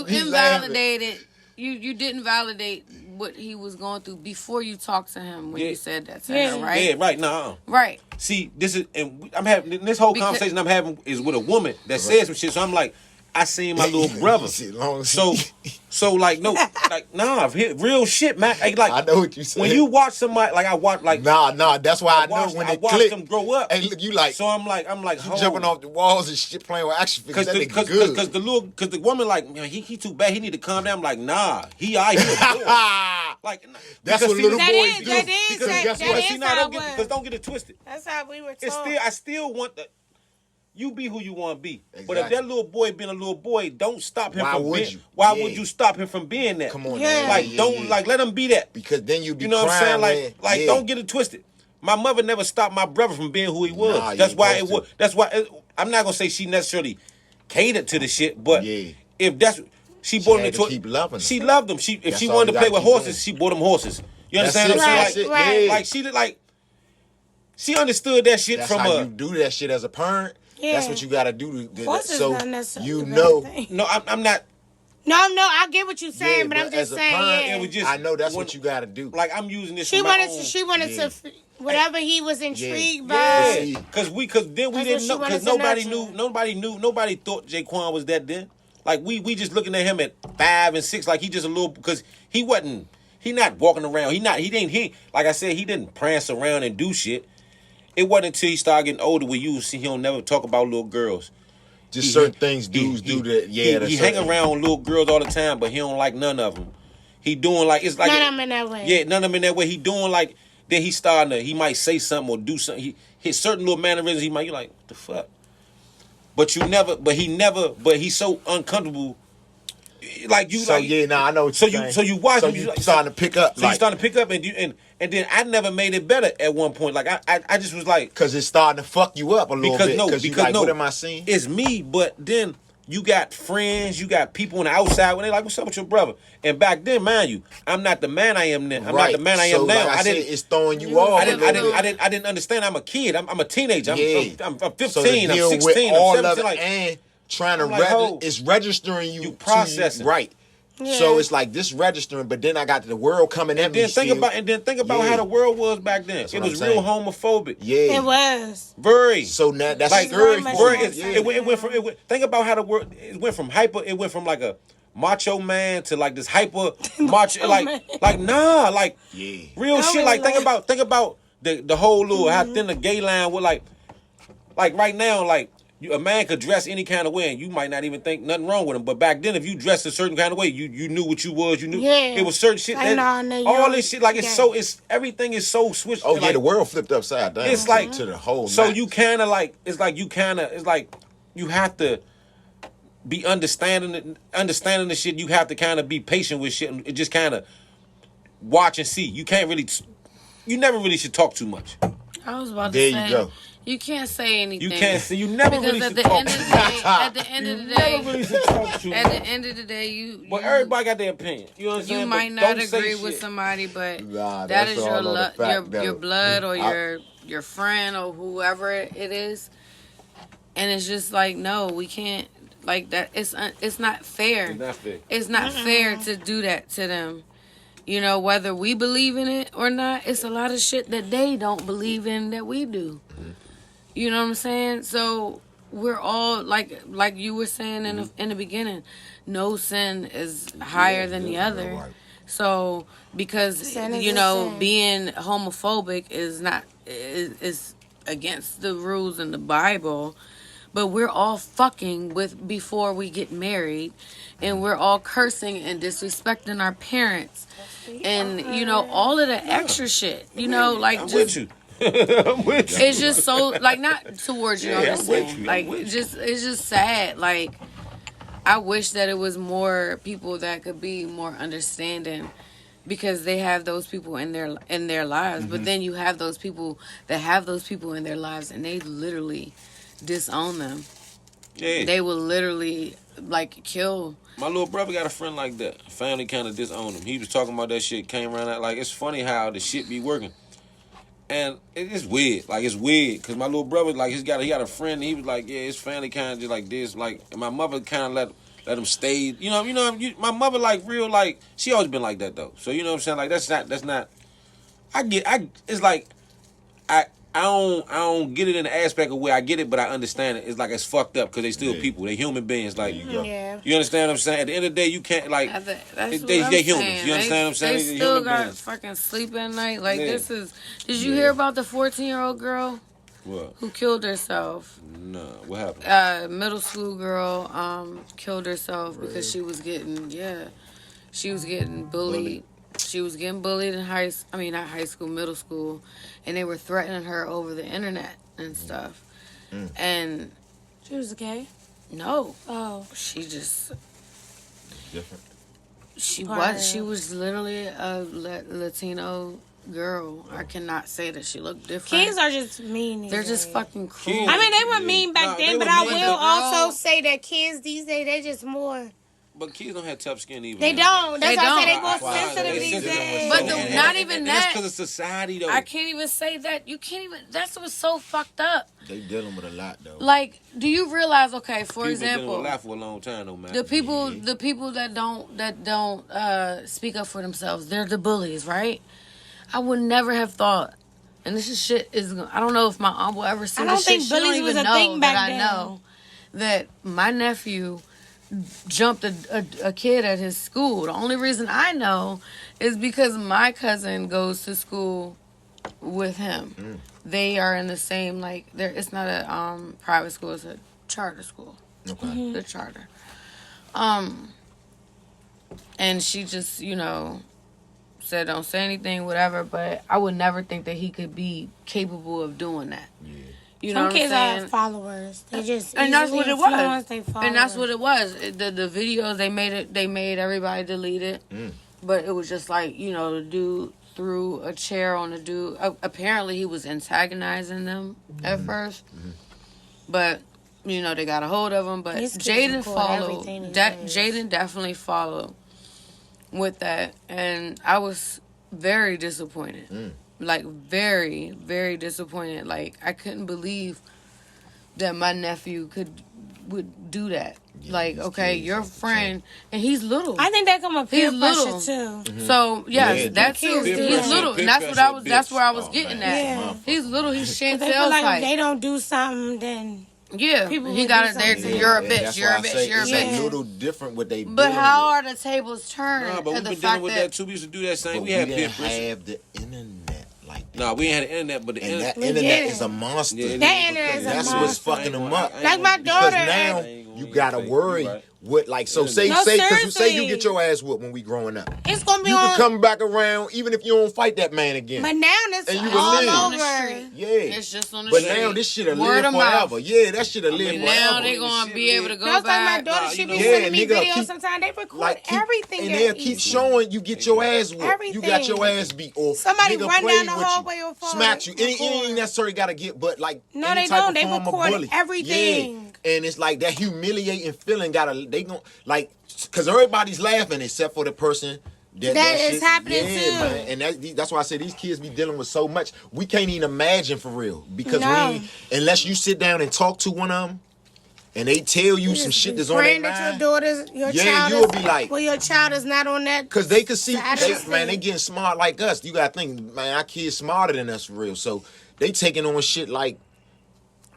he's invalidated. You didn't validate what he was going through before you talked to him when you said that to her, right? Yeah, right. Nah. Right. See, this is, and I'm having this whole conversation I'm having is with a woman that says some shit. So I'm like, I seen my little brother. So like no, like nah, real shit, man. Like I know what you said. When you watch somebody, like I watch, like nah, that's why I know when I they watched click. them grow up. Hey, look, you like. So I'm like, You jumping off the walls and shit, playing with action figures. Because the woman like, man, he too bad. He need to calm down. I'm like, nah, he like that's because what see, little That boys is, do. that is, Because that- guess that what? is See, now how don't get it twisted. That's how we were It's taught. still, I still want the. You be who you want to be. But if Exactly. that little boy being a little boy, don't stop him Why from would being. you? Why Yeah. would you stop him from being that? Come on, Yeah. man. Like let him be that. Because then you be You know what I'm saying? crying, Like man. don't get it twisted. My mother never stopped my brother from being who he was. Nah, you That's why supposed to. That's why I'm not gonna say she necessarily catered to the shit, but Yeah. if that's she bought him had into to keep loving him. She loved him. If That's she all wanted you to play gotta with keep horses, doing. she bought him horses. You That's understand it, what I'm that's saying? it, Right. yeah. Like she did like she understood that shit That's from how a. you do that shit as a parent. Yeah. That's what you got to do. Horse is So not necessarily you a bad know. thing. No, I'm not. No, I get what you're saying, Yeah, but I'm but just as a saying, parent, yeah. It was just I know that's when- what you got to do. Like I'm using this. She for my wanted own. to. She wanted Yeah. to. Whatever he was intrigued by. Yeah, See, because then we That's didn't what know she because wanted to nobody knew nobody thought Jaquan was that then. Like we just looking at him at 5 and 6, like he just a little because he not walking around. He like I said, he didn't prance around and do shit. It wasn't until he started getting older where you see he don't never talk about little girls. just certain things dudes do that. Yeah, he hang around with little girls all the time, but he don't like none of them. He doing like it's like None of them in that way. Yeah, none of them in that way. He doing like then he starting to he might say something or do something. He his certain little mannerisms. He might you like what the fuck. But he's so uncomfortable. Like you So like yeah, nah, I know what so you're you saying. so you watch So him, you like, starting to pick up. So you starting to pick up and then I never made it better at one point. Like I just was like because it's starting to fuck you up a little bit. Because what am I seeing? It's me, but then you got friends, you got people on the outside when they like, what's up with your brother? And back then, mind you, I'm not the man I am now. I'm not the man I am so now. Like I said, it's throwing you off. I didn't understand. I'm a kid. I'm a teenager. I'm 15. So to I'm deal 16. with I'm all 17. of it Like, and trying to I'm like, oh, it's registering you. you processing. Right. Yeah. So it's like this registering, but then I got the world coming at me. Then think about Yeah. how the world was back then. That's It what was I'm real saying. homophobic. Yeah. It was. Very. So now that's Like scary very for much me. so. Yeah. It went think about how the world it went from like a macho man to like this hyper macho man. like nah like Yeah. real I shit really like think like- about the whole little how thin the gay line was like right now like a man could dress any kind of way and you might not even think nothing wrong with him, but back then if you dressed a certain kind of way you knew what you was, you knew Yeah. it was certain shit I that, know, all this shit like yeah. it's everything is so switched. Oh yeah, like, the world flipped upside down. It's like to the whole. So max. you kind of like it's like you have to be understanding the shit. You have to kind of be patient with shit and just kind of watch and see. You can't really, you never really should talk too much. I was about to There say. you go. You can't say anything. You can't say you never because really at should the talk. end of the day, at the end of the Never really day, should talk too at much. the end of the day, But everybody got their opinion. You know what I'm saying? you But might not don't say agree with shit. somebody, but Nah, that that's is all your on the fact that- your blood or I- your friend or whoever it is, and it's just like no, we can't like that. It's not fair. It's not fair. It's not fair to do that to them. You know, whether we believe in it or not, it's a lot of shit that they don't believe in that we do. You know what I'm saying? So we're all like you were saying in the beginning, no sin is higher than the other. right. So because Sin is you a know sin. being homophobic is against the rules in the Bible, but we're all fucking with before we get married, and we're all cursing and disrespecting our parents, and you know all of the extra shit. You know, like I'm just with you. I'm with you. it's just so like not towards you. Yeah, I'm I'm just with saying, you, I'm like with it's just sad. Like I wish that it was more people that could be more understanding, because they have those people in their lives. Mm-hmm. But then you have those people that have those people in their lives and they literally disown them. Yeah. They will literally like kill. My little brother got a friend like that. Family kind of disowned him. He was talking about that shit. Came around that like it's funny how the shit be working. And it's weird. Like, it's weird. Because my little brother, like, he got a friend. And he was like, yeah, his family kind of just like this. Like, and my mother kind of let him stay. My mother, like, real, like, she always been like that, though. So, you know what I'm saying? Like, that's not, it's like, I don't get it in the aspect of where I get it, but I understand it. It's like it's fucked up because they still people. They human beings. Like, Yeah. you understand what I'm saying? At the end of the day, you can't, like, they humans. You understand what I'm saying? They They're still human got beings. fucking sleep at night. Like, Yeah. this is... Did you hear about the 14-year-old girl What? who killed herself? No. What happened? Middle school girl killed herself because she was getting bullied. She was getting bullied in middle school, and they were threatening her over the internet and stuff. And She was gay? no, Oh. she just Different. she was literally a Latino girl. I cannot say that she looked different. Kids are just mean these They're just days. fucking cruel. Kids- I mean, they were mean back Nah, then, they but were I mean, will but also girl- say that kids these days, they just more... But kids don't have tough skin even. They now. don't. That's They why I say don't. they more Why? sensitive They these sensitive days. with But so- not even That's that. because of society, though. I can't even say that. You can't even. That's what's so fucked up. They dealing with a lot though. Like, do you realize? Okay, for People been dealing example, with life for a long time, though, man. the people that don't speak up for themselves, they're the bullies, right? I would never have thought, and this is shit is. I don't know if my aunt will ever see I don't this think shit. She don't bullies was even a know thing that back I then. know that my nephew jumped a kid at his school. The only reason I know is because my cousin goes to school with him. They are in the same, like, it's not a private school, it's a charter school. Okay. The charter. And she just, said don't say anything, whatever, but I would never think that he could be capable of doing that. Yeah. You know Some what I'm kids saying? are followers. They just And that's easily what it influence was. their followers. And that's what it was. The videos they made everybody delete it. But it was just like, the dude threw a chair on the dude. Apparently he was antagonizing them at first. But they got a hold of him. But These kids Jaden record followed. everything these days. Jaden definitely followed with that, and I was very disappointed. Like, very, very disappointed. Like, I couldn't believe that my nephew would do that. Yeah, like, these okay, kids your are friend, and he's little. I think that come with peer He's pressure little. too. So yes, Yeah, that too. peer He's pressure, little, peer and that's pressure, that's where I was bitch. getting Oh, at. man, Yeah. He's little. He's They Chantel feel like if type. they don't do something, then Yeah, people he would got do it there. something. You're a Yeah, bitch. that's You're why a I bitch. say You're a it's bitch. a little different what they. But dealing how with. are the tables turned? Nah, but to we've the been fact dealing with that too. We used to do that same. But We had peer didn't pressure. have the internet like that. No, we ain't had the internet, but the And that internet. internet did. is a monster. Yeah, That internet is a That's monster. what's fucking them up. Like my Because daughter, now you gotta worry what, like, so say No, because you say you seriously. get your ass whooped when we growing up. it's gonna be You on. can come back around even if you don't fight that man again. But now it's And you will all live. on the over. street. Yeah. It's just on the But street. now this shit'll Word live of mouth. forever. Yeah, that shit'll live And forever. now they gonna be able to go That's like my back. daughter. Nah, She you be know- sending me Yeah, nigga, videos. keep- Sometimes they record Like everything. and that they'll easy. keep showing you get your ass whooped. You got Everything. your ass beat, or Somebody nigga run played down the with hallway you, or fall, smack you. It record. ain't necessarily gotta get, but like No, any they type don't. of They form of record bully. everything. Yeah, and it's like that humiliating feeling. They gon' like because everybody's laughing except for the person. That is shit- happening yeah, too. man. And that's why I say these kids be dealing with so much. We can't even imagine for real because No. unless you sit down and talk to one of them, and they tell you some shit that's on their Praying that your mind. daughter's, your Yeah, child you'll is, be like- well, your child is not on that. Cause they could see, Side of the man, they thing. getting smart like us. You gotta think, man, our kids smarter than us for real. So they taking on shit like,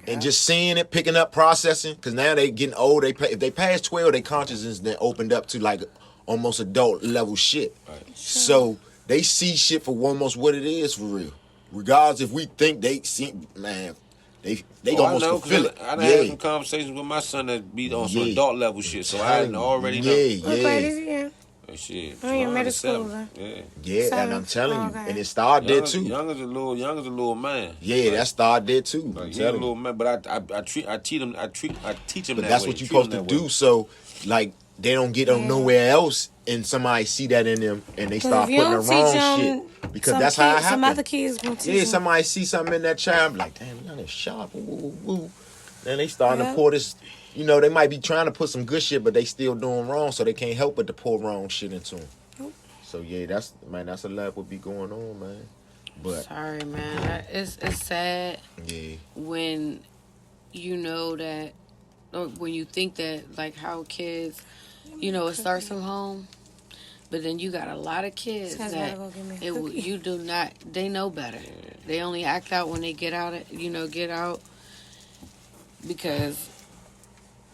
and just seeing it, picking up, processing. Cause now they getting old. If they pass 12, their consciousness then opened up to like almost adult level shit. Right. So they see shit for almost what it is for real. Regardless if we think they see, man, they almost I know, can feel it. I done had some conversations with my son that be on some Yeah. adult level shit, so I done already know. What grade is he in? Shit. Oh, you're John middle is seven. schooler. Yeah. Yeah, and So, I'm telling you, okay. and it started there Young, too. young as a little man. Yeah, that started there too. I'm Like, he a telling you. little man, but I teach him But that that's way. what you're treat him supposed to that do. way. So, like, they don't get on nowhere else, and somebody see that in them, and they start if you putting the don't wrong teach shit. Because that's how it Some other happens. kids gonna teach Yeah, them. somebody see something in that child, be like, damn, y'all is sharp. Woo, woo, woo. Then they starting Yeah. to pour this you know, they might be trying to put some good shit, but they still doing wrong, so they can't help but to pour wrong shit into them. So yeah, that's a lot what be going on, man. But sorry, man, it's sad. Yeah. When you know that, or when you think that, like how kids, you know, it starts from home, but then you got a lot of kids that you do not. They know better. They only act out when they get out. Get out. Because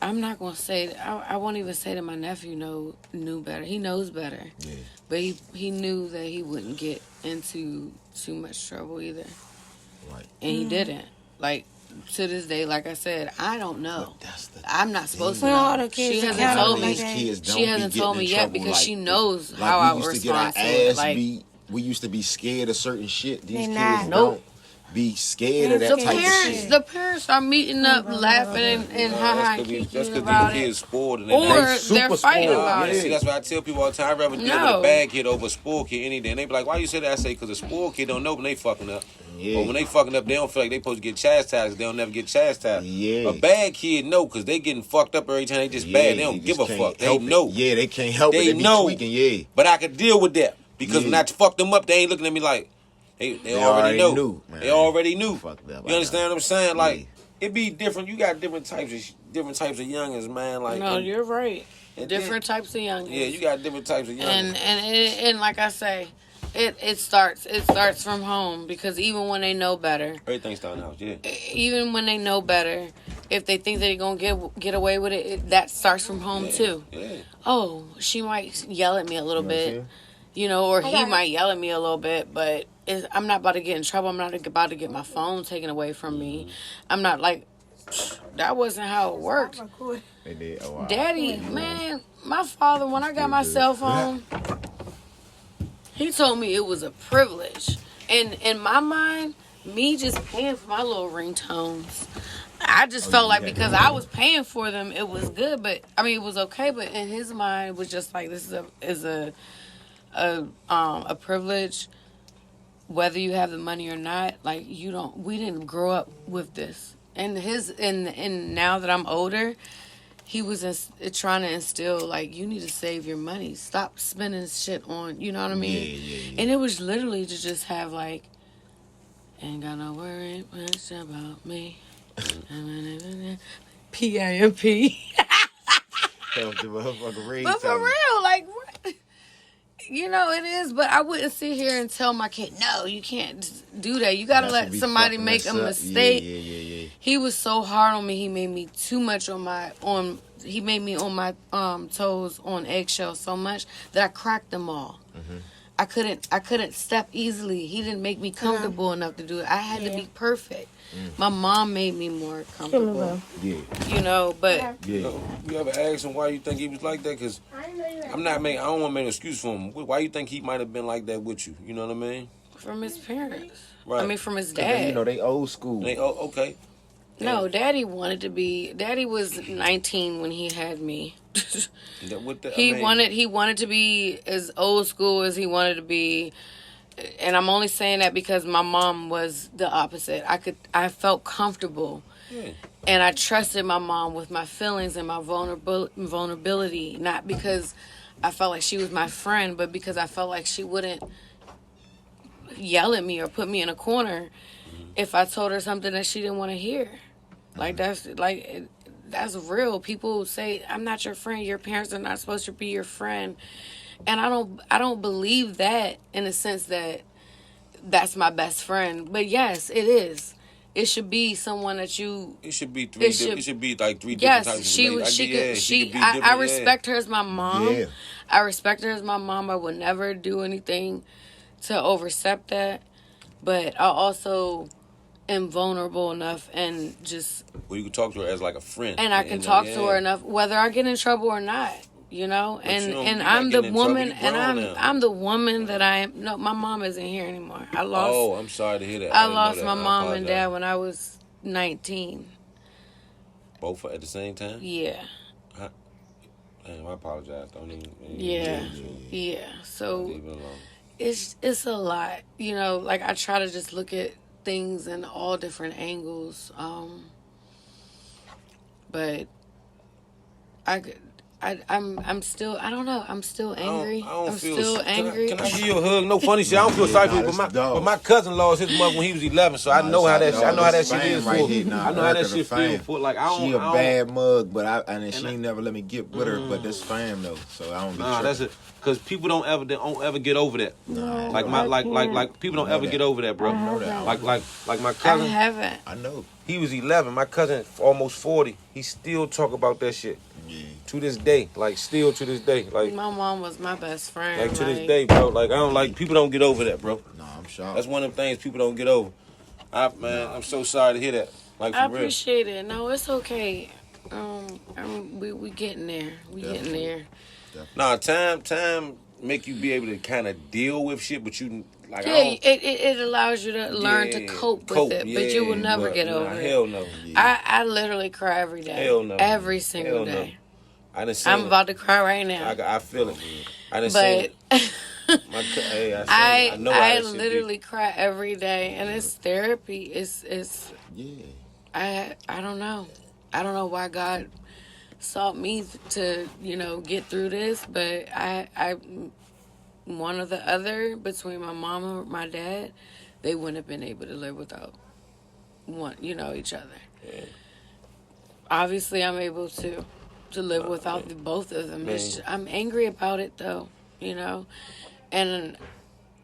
I'm not gonna say. I won't even say that my nephew knew better. He knows better. Yeah. But he knew that he wouldn't get into too much trouble either. Right. And he didn't. Like, to this day, like I said, I don't know. That's the I'm not supposed to Well, all know. the kids She are hasn't told me. like that. She hasn't told me yet because she knows how I would respond to it. Like, we used to be scared of certain shit. These kids not. don't be scared of that the type of parents, shit. the parents are meeting up, laughing and ha-ha That's kicking because about the it. kids spoiled. And Or They super they're fighting spoiled, about yeah. it. See, that's what I tell people all the time. I'd rather deal with No. a bad kid over a spoiled kid any day. And they be like, why you say that? I say, because a spoiled kid don't know when they fucking up. Yeah. But when they fucking up, they don't feel like they supposed to get chastised. They don't never get chastised. Yeah. A bad kid know because they getting fucked up every time. They just bad. They don't give a fuck. They know. Yeah, they can't help it. They They be know. tweaking, yeah. But I could deal with that. Because Yeah. when I fuck them up, they ain't looking at me like, they They already know. knew, man. They already knew. Fucked up. You understand what I'm saying? Like, Yeah. it be different. You got different types of youngins, man. Like, No, you're right. and Different types of young. Yeah, you got different types of youngins. And like I say, it starts from home, because even when they know better, Everything's starting out, yeah. even when they know better, if they think that they're gonna get away with it, that starts from home too. Yeah. Oh, she might yell at me a little You know what I'm bit, saying? or I he got it. might yell at me a little bit, but I'm not about to get in trouble. I'm not about to get my phone taken away from me. I'm not like, that wasn't how it worked. They did. Oh, wow. Daddy, man, my father, when I got my cell phone, he told me it was a privilege. And in my mind, me just paying for my little ringtones, I just felt like because I was paying for them, it was good. But I mean, it was okay. But in his mind, it was just like, this is a privilege, whether you have the money or not. Like, we didn't grow up with this. And now that I'm older, he was trying to instill, like, you need to save your money. Stop spending shit on, you know what I mean? Yeah. And it was literally to just have, like, ain't got no worry much about me. P-I-M-P. But But for real, like, what? It is, but I wouldn't sit here and tell my kid, no, you can't do that. You gotta let somebody make a mistake. Yeah. He was so hard on me. He made me too much he made me on my toes on eggshells so much that I cracked them all. Mm-hmm. I couldn't step easily. He didn't make me comfortable enough to do it. I had to be perfect. My mom made me more comfortable. Yeah. But Yeah. You ever ask him why you think he was like that? Because I don't want to make an excuse for him. Why you think he might have been like that with you? You know what I mean? from his parents. Right. I mean, from his 'Cause dad. they old school. Okay. No, Daddy wanted to be. Daddy was 19 when he had me. He wanted to be as old school as he wanted to be, and I'm only saying that because my mom was the opposite. I felt comfortable, and I trusted my mom with my feelings and my vulnerability. Not because I felt like she was my friend, but because I felt like she wouldn't yell at me or put me in a corner if I told her something that she didn't want to hear. That's real. People say, I'm not your friend. Your parents are not supposed to be your friend. And I don't believe that in the sense that that's my best friend. But yes, it is. It should be someone that you. It should be three. It should be like three different types of I respect her as my mom. Yeah. I respect her as my mom. I would never do anything to overstep that. But I also am vulnerable enough and just. Well, you can talk to her as like a friend. And I can talk to her enough, whether I get in trouble or not. And I'm the woman, I'm the woman that I am. No, my mom isn't here anymore. I lost. Oh, I'm sorry to hear that. I lost my mom and dad when I was 19. Both at the same time? Yeah. Damn, I apologize. Don't even. Yeah. So Leave it alone. it's a lot. I try to just look at things in all different angles. But I'm still, I don't know. I'm still angry. I don't I'm feel still angry. Can I give you a hug? No funny shit. I don't feel sorry for you, but my cousin lost his mother when he was 11, so I know how that shit is for. I know how that shit feel for. Like she a bad mug, but she ain't never let me get with her. But this fam though, so I don't be. That's it. Because people don't ever get over that. No, Like people don't ever get over that, bro. Like my cousin. I haven't. I know. He was 11. My cousin almost 40. He still talk about that shit. Yeah. To this day, like still to this day, like My mom was my best friend. like to this day, bro. Like I don't like people don't get over that, bro. No, I'm shocked. That's one of the things people don't get over. I'm so sorry to hear that. Like for I real. appreciate it. No, it's okay. We getting there. We getting there. Nah, time make you be able to kind of deal with shit, but you like Yeah, it allows you to learn to cope with it, but you will never get over it. Hell no. I literally cry every day. Hell no. Every single Hell no. day. I done seen I'm it. about to cry right now. I feel it. I done seen But it. I know how that shit literally cry every day, and it's therapy. It's Yeah. I don't know. I don't know why God sought me to get through this, but I one or the other, between my mom and my dad, they wouldn't have been able to live without each other. Yeah. Obviously, I'm able to live without the both of them. I'm angry about it though, and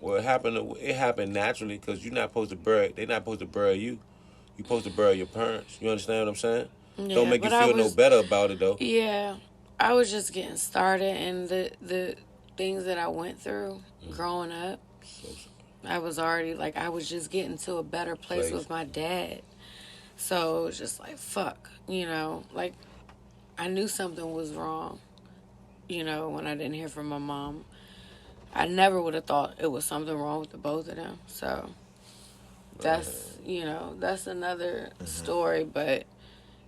Well, it happened naturally because you're not supposed to bury. They're not supposed to bury you. You're supposed to bury your parents. You understand what I'm saying? yeah, Don't make you but feel no better about it though. Yeah, I was just getting started, and the things that I went through growing up, I was already I was just getting to a better place with my dad. So it was just like, fuck, I knew something was wrong, when I didn't hear from my mom. I never would have thought it was something wrong with the both of them. So that's another story. But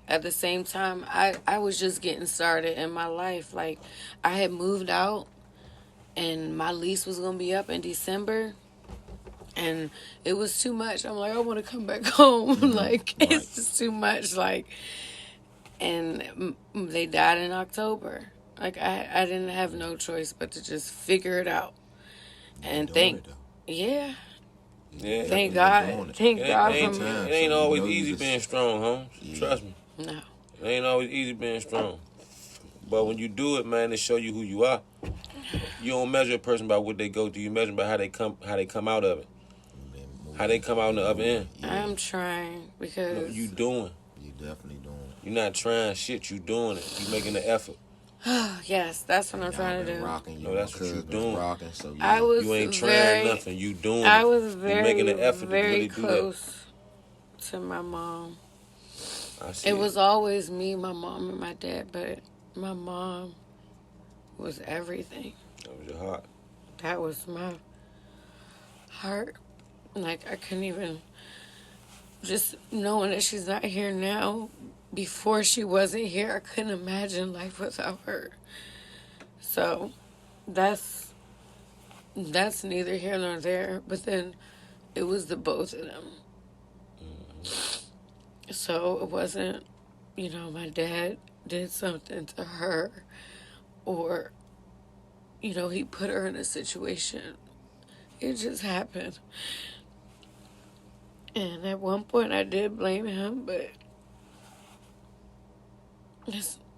at the same time, I was just getting started in my life. Like, I had moved out, and my lease was going to be up in December. And it was too much. I'm like, I want to come back home. It's just too much. And they died in October. I didn't have no choice but to just figure it out. And thank God. Thank God It ain't always easy being strong, Holmes. Yeah. Trust me. No. It ain't always easy being strong. But when you do it, man, it show you who you are. You don't measure a person by what they go through. You measure by how they come out of it. How they come out on the other end. I'm trying because you doing. You definitely doing. You're not trying shit. You doing it. You making the effort. Yes, that's what I'm trying to do. Rocking, that's what you doing. Rocking, so you ain't trying nothing. You doing. I was very, making the effort very to really close to my mom. It was always me, my mom, and my dad, but my mom was everything. That was your heart. That was my heart. I couldn't even, just knowing that she's not here now, before she wasn't here, I couldn't imagine life without her. So that's neither here nor there. But then it was the both of them. Mm-hmm. So it wasn't, my dad did something to her, or, he put her in a situation. It just happened. And at one point I did blame him, but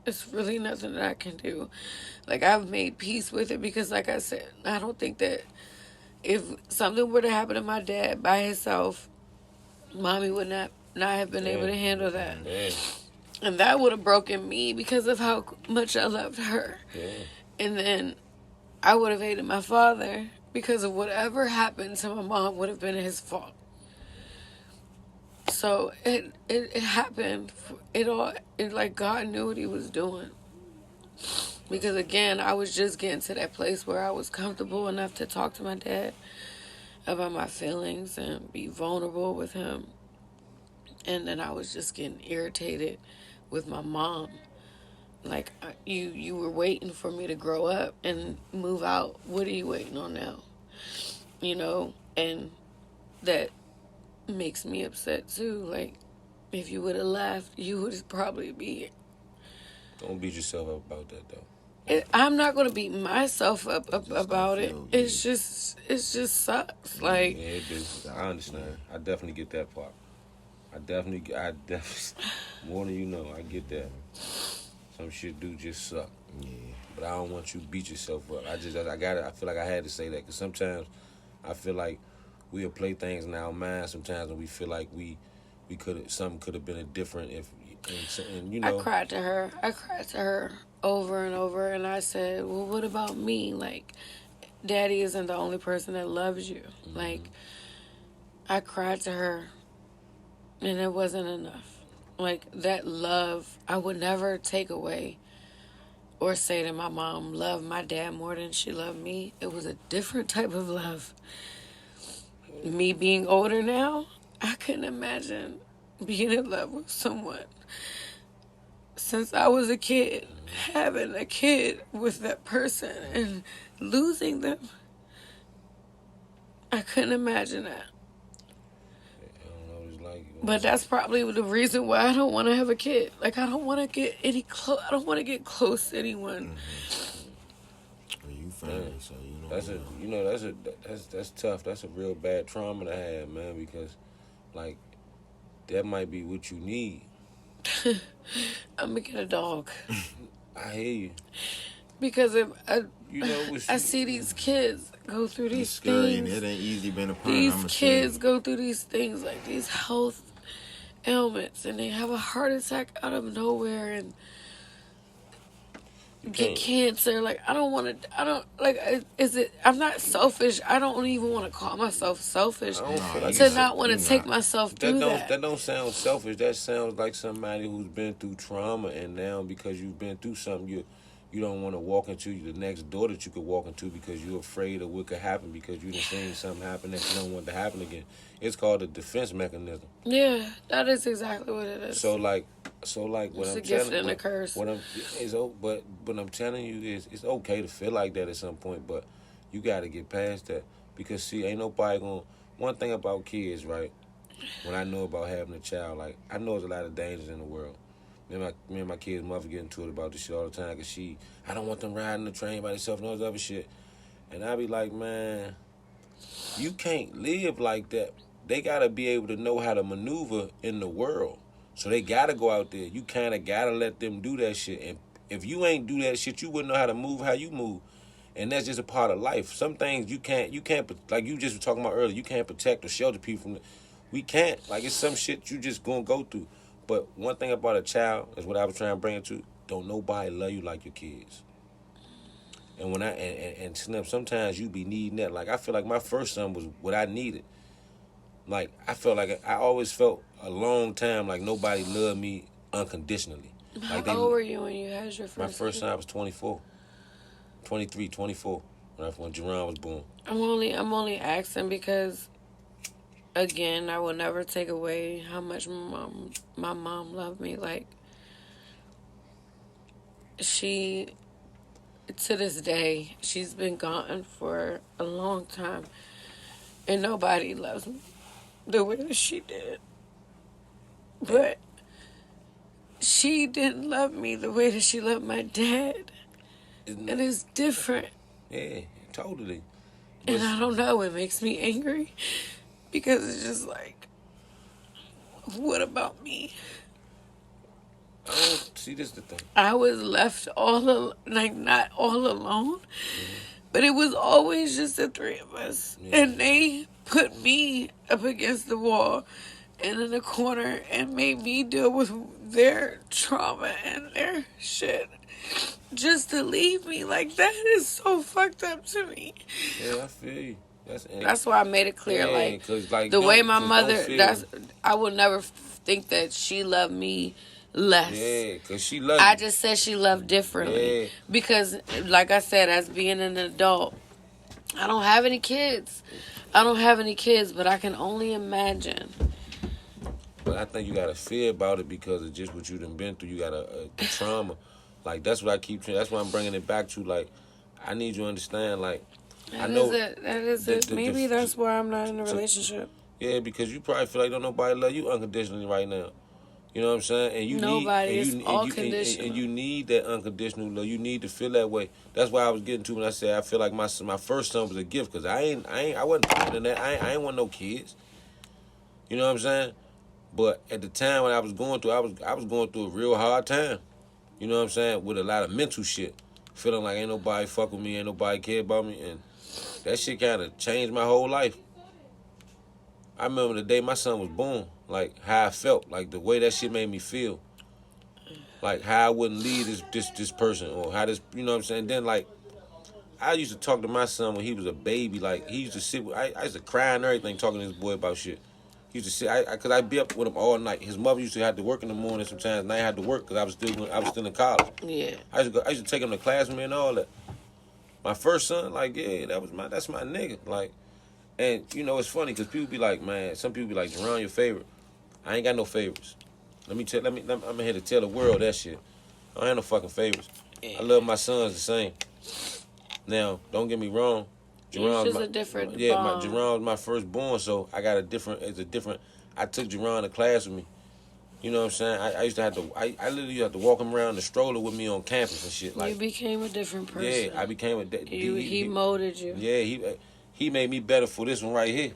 it's really nothing that I can do. I've made peace with it because, like I said, I don't think that if something were to happen to my dad by himself, Mommy would not have been able to handle that. Yeah. And that would have broken me because of how much I loved her. Yeah. And then I would have hated my father because of whatever happened to my mom would have been his fault. So it happened. God knew what he was doing. Because again, I was just getting to that place where I was comfortable enough to talk to my dad about my feelings and be vulnerable with him. And then I was just getting irritated with my mom. You were waiting for me to grow up and move out. What are you waiting on now? And that makes me upset too. If you would have left, you would probably be Don't beat yourself up about that though. I'm not gonna beat myself up about it. feel good. It just sucks. Like, Yeah, it do. I understand. I definitely get that part. I definitely, more than you know, I get that. Some shit do just suck. Yeah. But I don't want you to beat yourself up. I feel like I had to say that because sometimes I feel like we'll play things in our mind sometimes and we feel like something could have been a different and you know. I cried to her over and over, and I said, well, what about me? Like, Daddy isn't the only person that loves you. Mm-hmm. Like, I cried to her, and it wasn't enough. Like, that love, I would never take away or say that my mom loved my dad more than she loved me. It was a different type of love. Me being older now, I couldn't imagine being in love with someone since I was a kid, having a kid with that person and losing them. I couldn't imagine that. I don't know, it's like, But that's probably the reason why I don't want to have a kid. Like, I don't want to get I don't want to get close to anyone. Well, you family, so you know. that's tough. That's a real bad trauma to have, man, because like that might be what you need. I'm gonna get a dog I hear you. because if You know what's I see these kids go through It's these scary and things. it ain't easy being a parent. These I'ma kids go through these things, like these health ailments, and they have a heart attack out of nowhere and get cancer. Like, I don't want to. I don't like. I'm not selfish. I don't even want to call myself selfish I don't feel like to it's- not want to you're take not. myself through that. That don't sound selfish. That sounds like somebody who's been through trauma, and now because you've been through something, you don't want to walk into the next door that you could walk into because you're afraid of what could happen because you done seen something happen that you don't want to happen again. It's called a defense mechanism. Yeah, that is exactly what it is. So like what It's I'm a gift telling and a curse. What I'm telling you is it's okay to feel like that at some point, but you got to get past that because see, ain't nobody going. One thing about kids, right? When I know about having a child, like I know there's a lot of dangers in the world. Me and my kid's mother get into it about this shit all the time because I don't want them riding the train by themselves and all this other shit. And I be like, man, you can't live like that. They got to be able to know how to maneuver in the world. So they got to go out there. You kind of got to let them do that shit. And if you ain't do that shit, you wouldn't know how to move how you move. And that's just a part of life. Some things you can't, like you just were talking about earlier, you can't protect or shelter people from. We can't. Like, it's some shit you just going to go through. But one thing about a child is what I was trying to bring it to. Don't nobody love you like your kids. And when and sometimes you be needing that. Like, I feel like my first son was what I needed. Like, I felt like I always felt a long time like nobody loved me unconditionally. How Like old were you when you had your first? My first son, I was 24. 23, 24 when Jerron was born. I'm only asking because, again, I will never take away how much my mom loved me. Like, she, to this day, she's been gone for a long time, and nobody loves me the way that she did. But she didn't love me the way that she loved my dad, and it's different. Yeah, totally. And I don't know, it makes me angry because it's just like, what about me? See, this is the thing. I was left not all alone, but it was always just the three of us. Yeah. And they put me up against the wall and in the corner and made me deal with their trauma and their shit just to leave me. Like, that is so fucked up to me. Yeah, I feel you. That's why I made it clear, Yeah, like, 'cause, like, the way my don't mother, feel- I would never think that she loved me less. Yeah, because she loved I you. just said she loved differently. Yeah. Because, like I said, as being an adult, I don't have any kids. But I can only imagine. But I think you got to fear about it because of just what you done been through. You got a trauma. Like, that's what I keep trying. That's why I'm bringing it back to. Like, I need you to understand, like, I know. That is it. Maybe that's why I'm not in a relationship. Yeah, because you probably feel like don't nobody love you unconditionally right now. You know what I'm saying? And you Nobody. need, It's and you, all and you, conditional. and you need that unconditional love. You need to feel that way. That's why I was getting to when I said I feel like my first son was a gift because I wasn't doing that. I ain't want no kids. You know what I'm saying? But at the time when I was going through, I was going through a real hard time. You know what I'm saying? With a lot of mental shit, feeling like ain't nobody fuck with me, ain't nobody care about me, and that shit kind of changed my whole life. I remember the day my son was born, like how I felt, like the way that shit made me feel, like how I wouldn't leave this person or how this, you know what I'm saying? Then like I used to talk to my son when he was a baby, like he used to sit, I used to cry and everything talking to this boy about shit. He used to sit, cause I'd be up with him all night. His mother used to have to work in the morning sometimes, and I had to work cause I was still in college. Yeah. I used to take him to class with me and all that. My first son, like yeah, that's my nigga, like. And you know it's funny because people be like, man, some people be like, Jerron, your favorite. I ain't got no favorites. I'm here to tell the world that shit. I don't have no fucking favorites. I love my sons the same. Now, don't get me wrong. It's just a different bond. Jerron's my firstborn, so I got I took Jerron to class with me. You know what I'm saying? I used to have to, I literally used to have to walk him around the stroller with me on campus and shit. Like, you became a different person. yeah, I became He molded you. Yeah, he made me better for this one right here.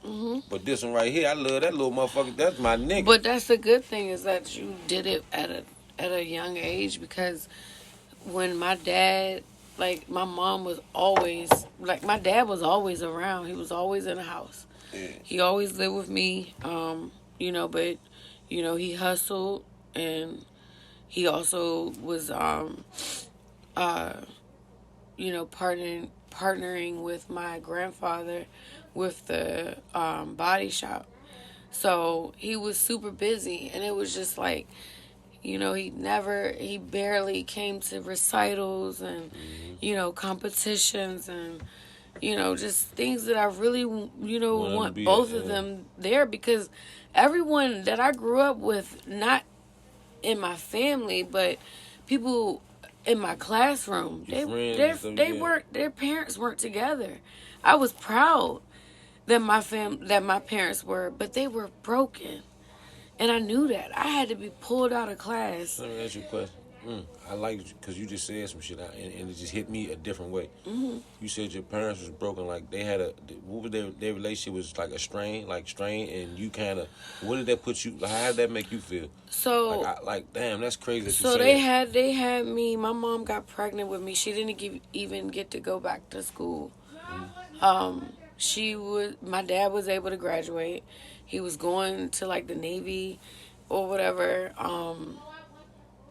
Mm-hmm. But this one right here, I love that little motherfucker. That's my nigga. But that's the good thing is that you did it at a young age because when my dad, like my mom was always, like my dad was always around. He was always in the house. Yeah. He always lived with me, you know, but, you know, he hustled and he also was, you know, partnering with my grandfather with the body shop. So he was super busy and it was just like, you know, he barely came to recitals and, you know, competitions and, you know, just things that I really, you know, want both of them there because everyone that I grew up with, not in my family, but people in my classroom, their parents weren't together. I was proud that my parents were, but they were broken. And I knew that. I had to be pulled out of class. Let me ask you a question. I like it because you just said some shit and it just hit me a different way. Mm-hmm. You said your parents was broken, like they had what was their relationship was like a strain, and you kind of, what did that put you, like, how did that make you feel? So, damn, that's crazy that you so said they had me, my mom got pregnant with me. She didn't even get to go back to school. My dad was able to graduate. He was going to like the Navy or whatever,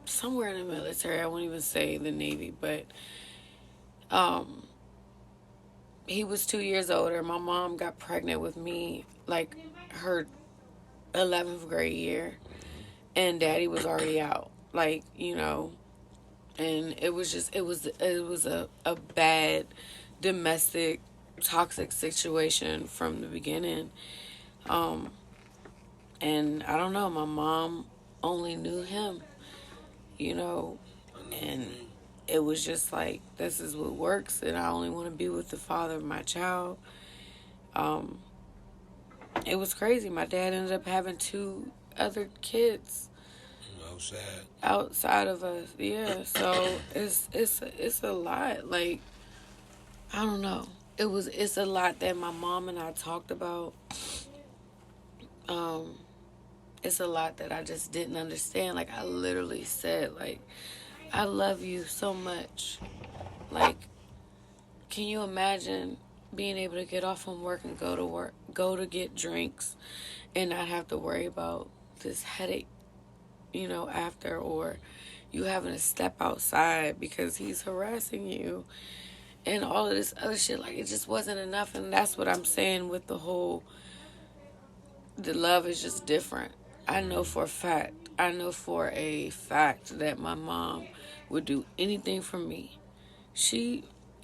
somewhere in the military. I won't even say the Navy, but he was 2 years older. My mom got pregnant with me like her 11th grade year, and daddy was already out, like, you know, and it was a bad domestic toxic situation from the beginning. And I don't know, my mom only knew him, you know, and it was just like, this is what works, and I only want to be with the father of my child. It was crazy. My dad ended up having 2 other kids outside of us. Yeah, so it's a lot. Like, I don't know. It's a lot that my mom and I talked about. It's a lot that I just didn't understand. Like, I literally said, like, I love you so much. Like, can you imagine being able to get off from work and go to get drinks and not have to worry about this headache, you know, after, or you having to step outside because he's harassing you and all of this other shit. Like, it just wasn't enough. And that's what I'm saying with the love is just different. I know for a fact that my mom would do anything for me.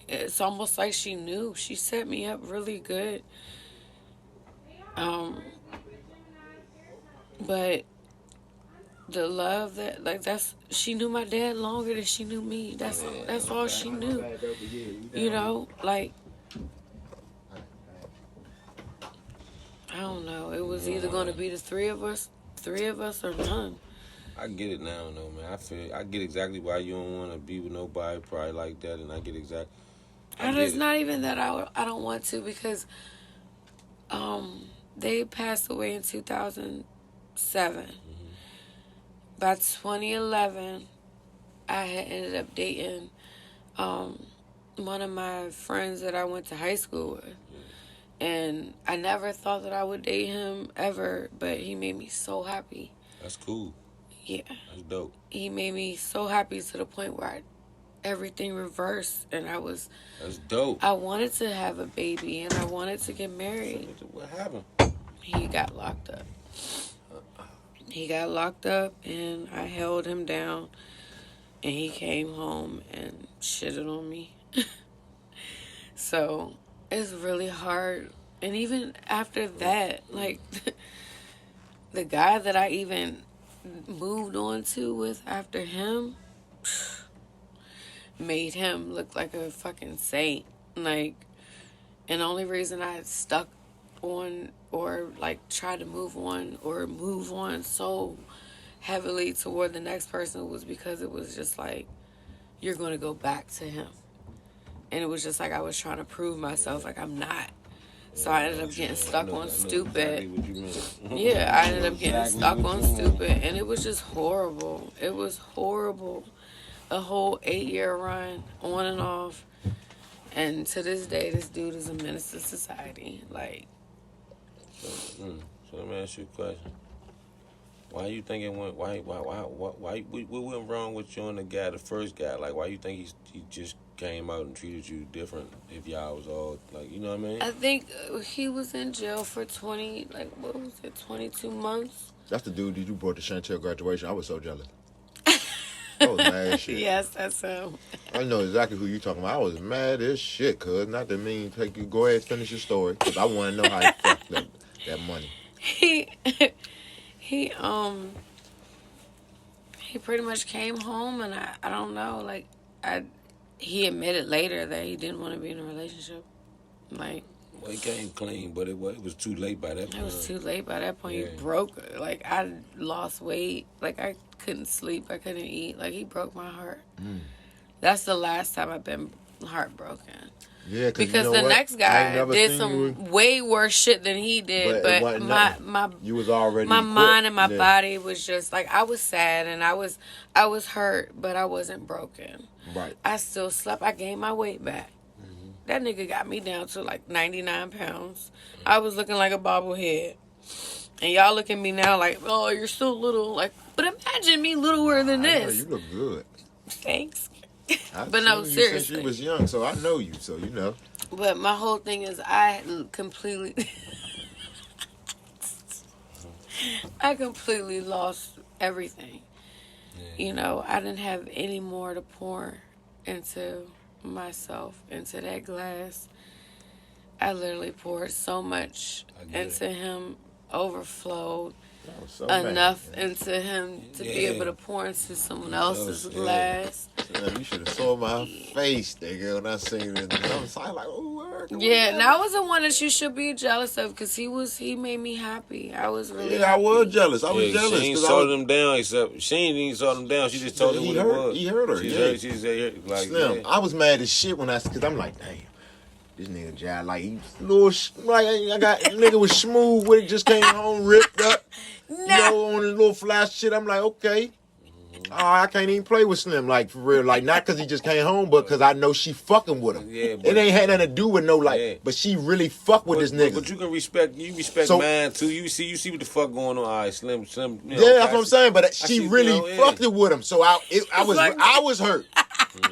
It's almost like she knew. She set me up really good. But the love she knew my dad longer than she knew me. That's all she knew. You know, like, I don't know. It was either going to be the three of us 3 of us or none. I get it now, though, man. I get exactly why you don't want to be with nobody probably like that, and I get exactly. And it's not even that I don't want to, because they passed away in 2007. By 2011, I had ended up dating one of my friends that I went to high school with. And I never thought that I would date him ever, but he made me so happy. That's cool. Yeah. That's dope. He made me so happy to the point where everything reversed, and That's dope. I wanted to have a baby, and I wanted to get married. What happened? He got locked up. He got locked up, and I held him down, and he came home and shitted on me. So it's really hard. And even after that, like, the guy that I even moved on to with after him made him look like a fucking saint. Like, and the only reason I stuck on or like try to move on so heavily toward the next person was because it was just like, you're going to go back to him. And it was just like I was trying to prove myself, like I'm not. So I ended up getting stuck on stupid. Yeah, I ended up getting stuck on stupid, and it was just horrible. It was horrible. A whole 8-year run, on and off. And to this day, this dude is a menace to society. Like, So let me ask you a question. Why you think it went? Why? What went wrong with you and the guy, the first guy? Like, why you think he just came out and treated you different? If y'all was all like, you know what I mean? I think he was in jail for 22 months. That's the dude that you brought to Chantel graduation. I was so jealous. I was mad as shit. Yes, that's him. I know exactly who you talking about. I was mad as shit, cuz. Not to mean take you. Go ahead, finish your story, because I want to know how you fucked that money. He pretty much came home, and I don't know, like, he admitted later that he didn't want to be in a relationship. Like, Well, he came clean, but it was too late by that point. it was too late by that point. Yeah. He broke, like, I lost weight. Like, I couldn't sleep. I couldn't eat. Like, he broke my heart. That's the last time I've been heartbroken. Yeah, Because you know the what? next I guy ain't never did seen some you- way worse shit than he did. But it But wasn't my nothing. You was already my equipped. mind and my Yeah. body was just like, I was sad and I was hurt, but I wasn't broken. Right. I still slept. I gained my weight back. That nigga got me down to like 99 pounds. I was looking like a bobblehead. And y'all look at me now like, oh, you're still little. Like, but imagine me littler than I know, this. you look good. Thanks. I've But no, seen you seriously. since you was young, so I know you, so you know. But my whole thing is I completely lost everything. You know, I didn't have any more to pour into myself, into that glass. I literally poured so much into him, overflowed I was so enough mad, man. into him to be Yeah. able to pour into someone else's Yeah. glass. Man, you should have saw my face, nigga, when I seen it. I was like, oh, word. Yeah, and I was the one that you should be jealous of, because he made me happy. I was really Yeah, I happy. was jealous. I was Yeah, jealous. she ain't 'cause I saw was, them down, except she ain't even saw them down. She just told him He what heard- it was. he heard her, She yeah. said, like, Slim, yeah. I was mad as shit when because I'm like, damn, this nigga jive, like, he little, like, I got, nigga was smooth with it, just came home, ripped up, you know, on his little flash shit. I'm like, okay. I can't even play with Slim, like, for real. Like, not because he just came home, but because I know she fucking with him. Yeah, it ain't had nothing to do with no, like, Yeah. but she really fuck with this nigga. But you can respect So- mine too. You see what the fuck going on. All right, Slim. You know, Yeah, that's what I'm saying. But I she see, really you know, yeah. fucked it with him. So I was hurt.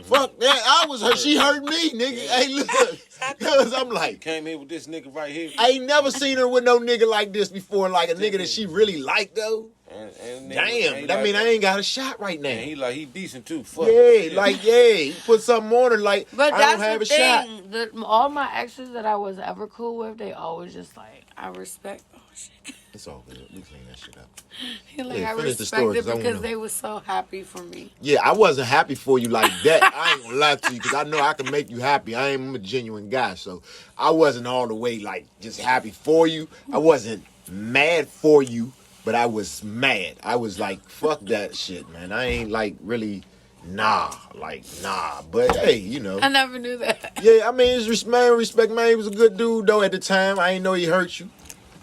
Fuck that, I was hurt. She hurt me, nigga. Hey, look, cause I'm like, Came here with this nigga right here. I ain't never seen her with no nigga like this before. Like a nigga that she really liked though. And Damn, that mean I ain't got a shot right now. And he decent too. Fuck. Yeah, like he put something on her. Like But I that's don't have the a shot. thing. All my exes that I was ever cool with, they always just like, I respect. Oh shit. It's all good. We clean that shit up. Like, Yeah, I finish the respect story, it 'cause I wanna because know. they were so happy for me. Yeah, I wasn't happy for you like that. I ain't gonna lie to you because I know I can make you happy. I am a genuine guy, so I wasn't all the way like just happy for you. I wasn't mad for you. but I was mad. I was like, fuck that shit, man. I ain't like really, nah. But hey, you know. I never knew that. Yeah, I mean, it's respect, man. He was a good dude, though, at the time. I ain't know he hurt you.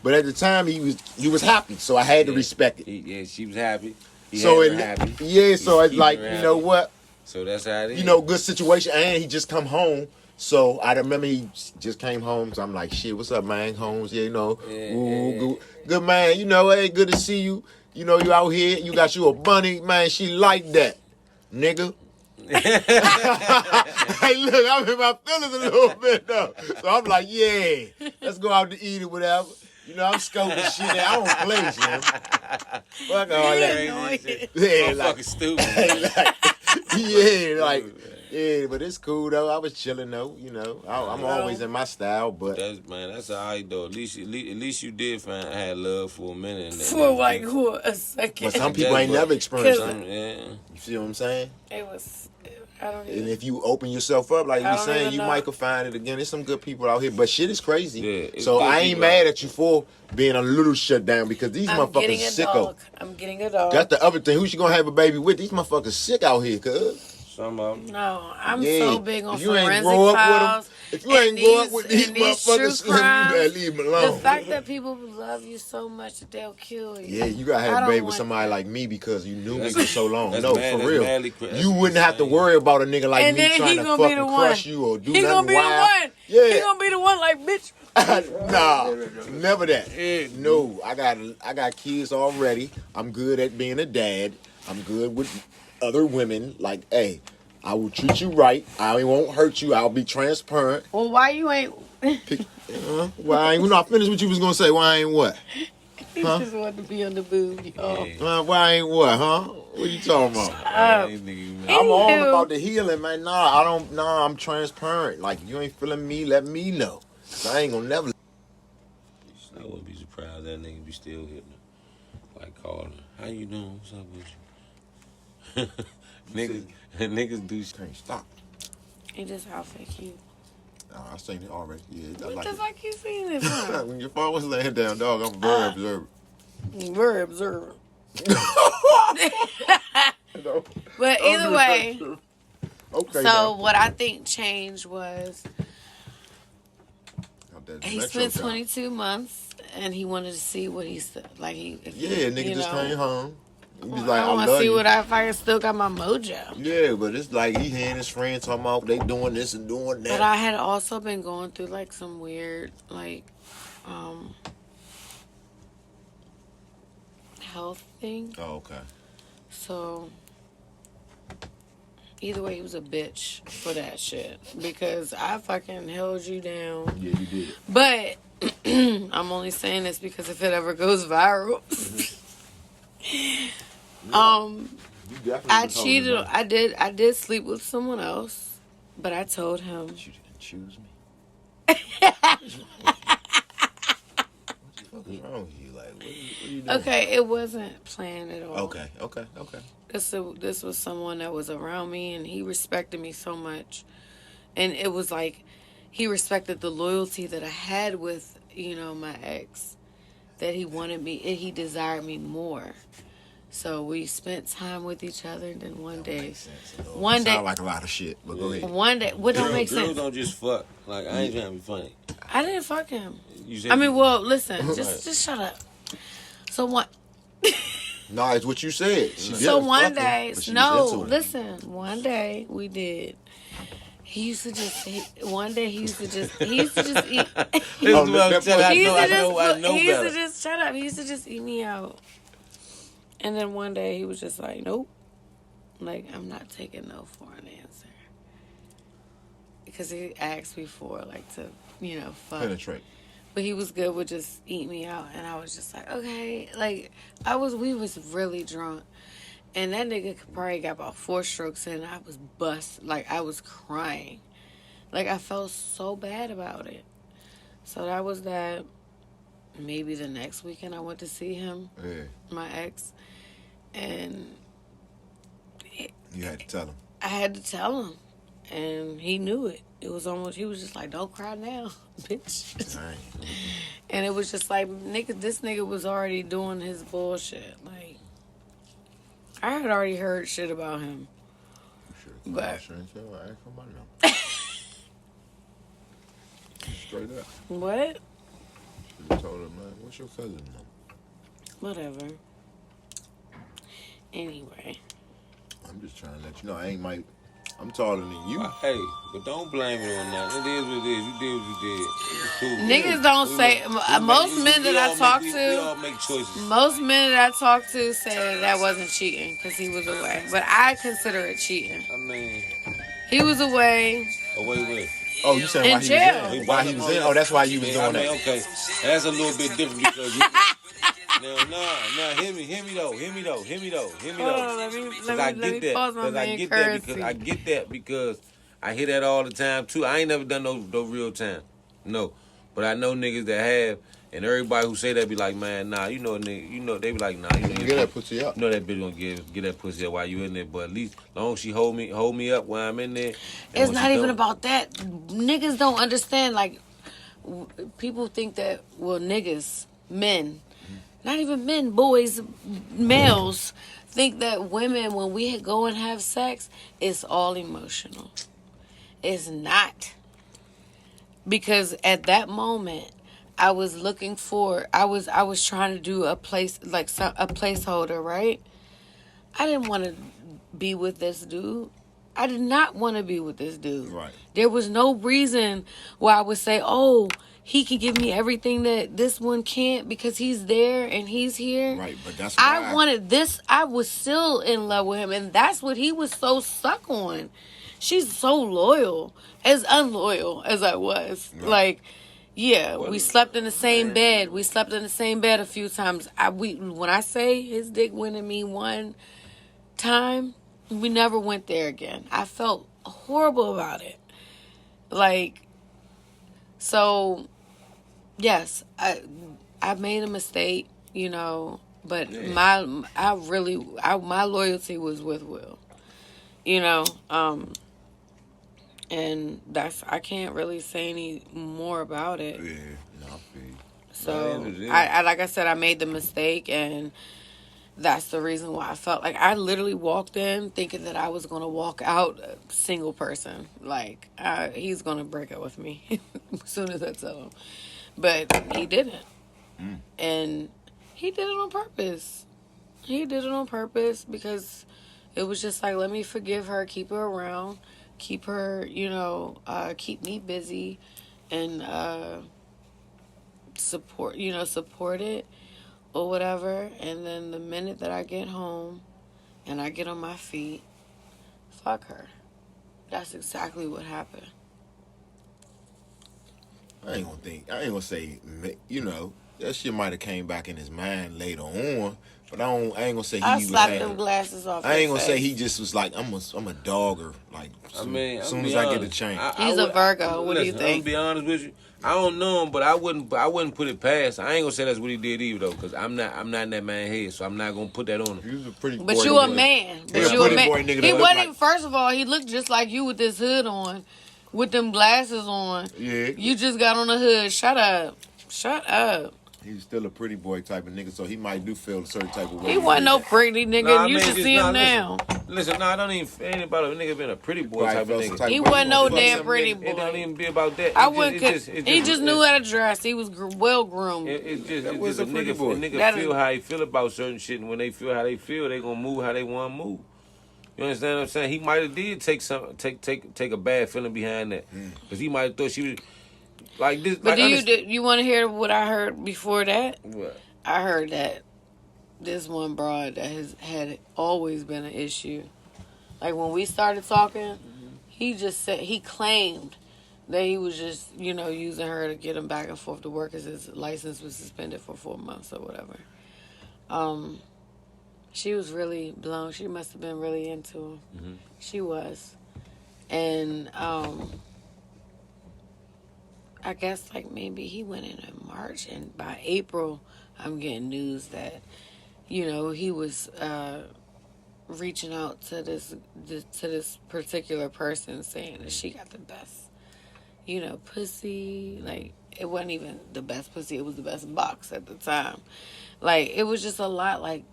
But at the time, he was happy, so I had to respect it. Yeah, she was happy. So happy. Yeah, so it's like, you know what? So that's how it is. You know, good situation. And he just come home. So I remember he just came home. So I'm like, shit, what's up, man? Holmes, yeah, you know. Ooh, good man. You know, hey, good to see you. You know, you out here. You got you a bunny, man. She like that, nigga. Hey, look, I'm in my feelings a little bit, though. So I'm like, yeah, let's go out to eat or whatever. You know, I'm scoping shit out. I don't play, man. Fuck all that. Yeah, like, fucking stupid. Yeah, but it's cool though. I was chilling though, you know. I'm always in my style, but That's all right though. At least you did find I had love for a minute. For like a second. But some people ain't never experienced it. Yeah. You see what I'm saying? It was. I don't And even. if you open yourself up, like I you don't saying, even you know. might could find it again. There's some good people out here, but shit is crazy. Yeah, so good I ain't people mad out at you for being a little shut down because these I'm getting motherfuckers a sicko. dog. I'm getting a dog. That's the other thing. Who she gonna have a baby with? These motherfuckers sick out here, cuz. Some of them. No, I'm Yeah. so big on If you ain't forensic grow up with 'em, files. if you ain't grow up with and these motherfuckers, true you crimes, better leave them alone. the fact that people love you so much that they'll kill you. Yeah, you gotta I have a don't baby with want somebody that. like me because you knew me That's- for so long. that's No, mad- for that's real. madly You wouldn't have to worry about a nigga like And me then trying he to gonna be the fucking one. crush you or do He nothing gonna be wild. the one. Yeah. He gonna be the one like, bitch. Nah, never that. No, I got kids already. I'm good at being a dad. I'm good with other women. Like, hey, I will treat you right. I won't hurt you. I'll be transparent. Well, why you ain't? Why I ain't not finished what you was gonna say? Why I ain't what? He just wanted to be on the boob. y'all. Why I ain't what? Huh? What you talking about? I'm all Anywho. about the healing, man. Nah, I'm transparent. Like, you ain't feeling me, let me know. 'Cause I ain't gonna never. I wouldn't be surprised that nigga be still hitting her. Like calling her. How you doing? What's up with you? niggas do shit. Can't stop. He just outfit cute. I seen it already. Yeah, I What like the it. fuck you seen it from? When your phone was laying down, dog, I'm very observant. Very observant. You know? But either way, Okay. so now. what I think changed was That he Metro spent job. 22 months and he wanted to see what he's like. Yeah, nigga just came home. He was I like, I want to love see you. what if I still got my mojo. Yeah, but it's like he and his friends talking about they doing this and doing that. But I had also been going through like some weird health thing. Oh, okay. So either way, he was a bitch for that shit because I fucking held you down. Yeah, you did. But I'm only saying this because if it ever goes viral, You definitely I was holding cheated. back. I did sleep with someone else, but I told him. You didn't choose me. What the fuck is wrong with you? Like, what are you doing? Okay, it wasn't planned at all. Okay. This was someone that was around me, and he respected me so much, and it was like he respected the loyalty that I had with my ex, that he wanted me and he desired me more. So we spent time with each other, and then one day, Sound like a lot of shit, but go ahead. one day, what don't make Girls sense? don't just fuck. Like, I ain't trying to be funny. I didn't fuck him. You said I mean, well, listen, just shut up. So one. No, it's what you said. She So didn't one fuck him, day, but she no, was into it. listen. One day we did. He used to just. One day he used to just eat. This is Oh, what I'm telling He you. used to I know he used to better. just shut up. He used to just eat me out. And then one day he was just like, nope. Like, I'm not taking no for an answer. Because he asked me for, like, to, fuck. Penetrate. But he was good with just eating me out. And I was just like, okay. Like, we was really drunk. And that nigga probably got about 4 strokes in. I was bust. Like, I was crying. Like, I felt so bad about it. So that was that. Maybe the next weekend I went to see him, Yeah. my ex. And You had to tell him. I had to tell him. And he knew it. It was almost, he was just like, don't cry now, bitch. Dang. And it was just like, nigga, this nigga was already doing his bullshit. Like, I had already heard shit about him. But Straight up. what? You told her, man, what's your cousin name? Whatever. Anyway. I'm just trying to let you know I'm taller than you. Hey, but don't blame it on that. It is what it is. You did what you did. It's cool. Niggas don't say, most men that I talk we to, all make choices. most men that I talk to say that wasn't cheating because he was away. But I consider it cheating. I mean, He was away. away with. Oh, you saying In why jail. he was in? Why he was in? Oh, that's why you was I doing mean, that. okay, that's a little bit different because you. Nah, hear me though. Hold on, let me pause my I man get that because I hear that all the time too. I ain't never done no real time, no, but I know niggas that have, and everybody who say that be like, man, nah, nigga, they be like, nah, You get that pussy up. You know that bitch gonna get that pussy up while you in there, but at least long as she hold me up while I'm in there. It's not even about that. Niggas don't understand. Like, people think that, well, niggas, men, not even men, boys, males, think that women, when we go and have sex, it's all emotional. It's not. Because at that moment, I was looking for, I was trying to do a place, like a placeholder, right? I didn't want to be with this dude. I did not want to be with this dude. Right. There was no reason why I would say, oh, he can give me everything that this one can't because he's there and he's here. Right, but that's why I wanted this. I was still in love with him, and that's what he was so stuck on. She's so loyal, as unloyal as I was. Right. Like, yeah, we slept in the same bed. We slept in the same bed a few times. When I say his dick went in me one time, we never went there again. I felt horrible about it. Like, so, yes, I made a mistake, but my loyalty was with Will, and I can't really say any more about it. Yeah, no, I feel you. So, I like I said, I made the mistake, and that's the reason why I felt like I literally walked in thinking that I was going to walk out a single person. Like, he's going to break up with me as soon as I tell him. But he didn't. And he did it on purpose. He did it on purpose because it was just like, let me forgive her, keep her around, keep her, keep me busy, and support it. Or whatever, and then the minute that I get home and I get on my feet, fuck her. That's exactly what happened. I ain't gonna say, that shit might have came back in his mind later on, but I ain't gonna say he I was slapped them glasses off. I ain't gonna say he just was like, I'm a dogger. Like, as soon as I get the chance. He's a Virgo. What do you think? I'm gonna be honest with you. I don't know him, but I wouldn't put it past. I ain't gonna say that's what he did either though, because I'm not in that man's head, so I'm not gonna put that on him. He was a pretty boy. But you a man. But you a man. He wasn't. First of all, he looked just like you with this hood on, with them glasses on. Yeah. You just got on the hood. Shut up. He's still a pretty boy type of nigga, so he might do feel a certain type of way. He wasn't no pretty nigga. You should see him now. Listen, I don't even ain't about a nigga being a pretty boy type of nigga. He wasn't no damn pretty boy. It don't even be about that. He just knew how to dress. He was well groomed. It's just a nigga. A nigga feel how he feel about certain shit, and when they feel how they feel, they gonna move how they want to move. You understand what I'm saying? He might have did take a bad feeling behind that, because he might have thought she was. Like this, but you want to hear what I heard before that? What? I heard that this one broad that had always been an issue. Like when we started talking, he just said he claimed that he was just using her to get him back and forth to work because his license was suspended for 4 months or whatever. She was really blown. She must have been really into him. Mm-hmm. She was, and I guess like maybe he went in March, and by April, I'm getting news that, he was reaching out to this particular person saying that she got the best, pussy. Like it wasn't even the best pussy. It was the best box at the time. Like, it was just a lot, like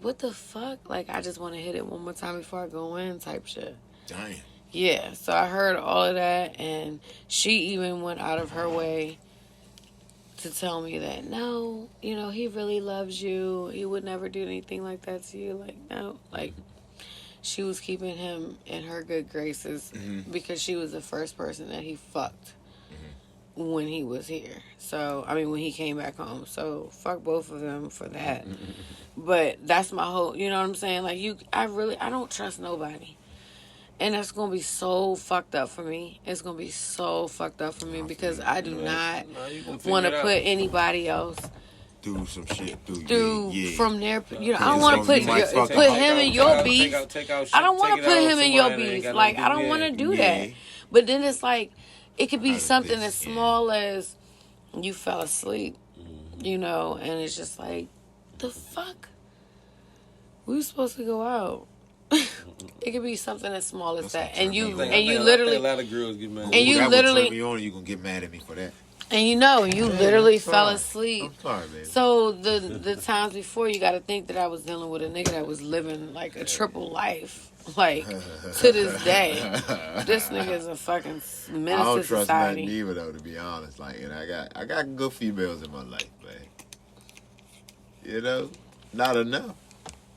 what the fuck? Like, I just want to hit it one more time before I go in type shit. Damn. Yeah, so I heard all of that, and she even went out of her way to tell me that, no, he really loves you. He would never do anything like that to you. Like, no. Like, she was keeping him in her good graces because she was the first person that he fucked when he was here. So, I mean, when he came back home. So, fuck both of them for that. But that's my whole, you know what I'm saying? Like, I don't trust nobody. And that's going to be so fucked up for me. It's going to be so fucked up for me because I do not want to put anybody else through some shit. From their, I don't want to put him in your beef. I don't want to put him in your beef. Like, I don't want to do that. But then it's like, it could be something as small as you fell asleep, and it's just like, the fuck? We were supposed to go out. It could be something as small as that, and you literally, a lot of girls get mad. And you literally, you gonna get mad at me for that. And you literally fell asleep. I'm sorry, baby. So the times before, you got to think that I was dealing with a nigga that was living like a triple life, like to this day. This nigga is a fucking menace to society. I don't trust nothing either, though, to be honest. Like, and I got good females in my life, man. Not enough.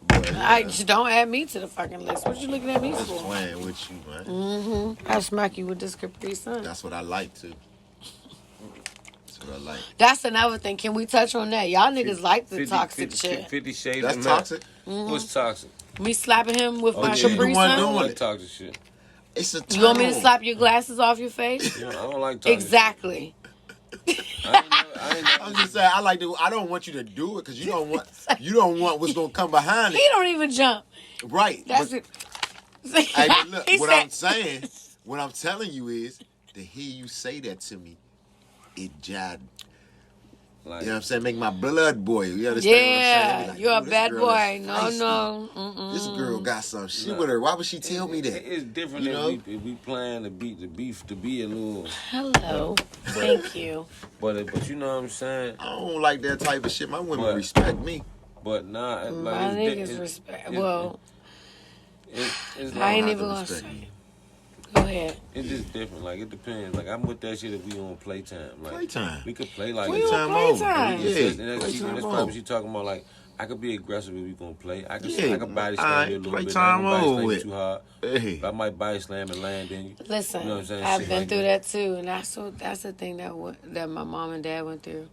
But, just don't add me to the fucking list. What you looking at me just for? playing with you, man. I'll smack you with this Capri Sun. That's what I like to. That's what I like. That's another thing. Can we touch on that? Y'all niggas like the toxic shit. 50 Shades That's of toxic. What's toxic? Me slapping him with my you Capri the one Sun? doing I like it. toxic shit. It's a You want me to slap your glasses off your face? Yeah, I don't like toxic Exactly. I'm just saying, I don't want you to do it because you don't want what's gonna come behind He it. don't even jump. Right. That's but, it. hey, but look, He what said- I'm saying, what I'm telling you is to hear you say that to me, it jive. Like, You know what I'm saying? Make my blood boil. You understand what I'm saying? Yeah, Be like, you're a "Ooh, this bad girl boy. is No, feisty. no. This girl got some shit Look, with her. Why would she tell me that? It's different if we plan to beat the beef to be a little. Hello. Thank you. But you know what I'm saying? I don't like that type of shit. My women But- respect me. But nah, like My niggas respect. Well, it's I ain't like, even gonna respect say. me. Go ahead. it's just different. Like, it depends. Like, I'm with that shit if we on playtime. Like, Playtime. we could play like We this. on Playtime mode. playtime. Yeah, That's playtime probably mode. what she talking about. Like, I could be aggressive if we gonna play. I could Yeah, body all slam right, you a little bit. playtime I ain't gonna body mode slam you with. too hard. Hey. But I might body slam and land in you. Listen, You know what I'm saying? I've Shit been like through that. that too, and that's the thing that my mom and dad went through.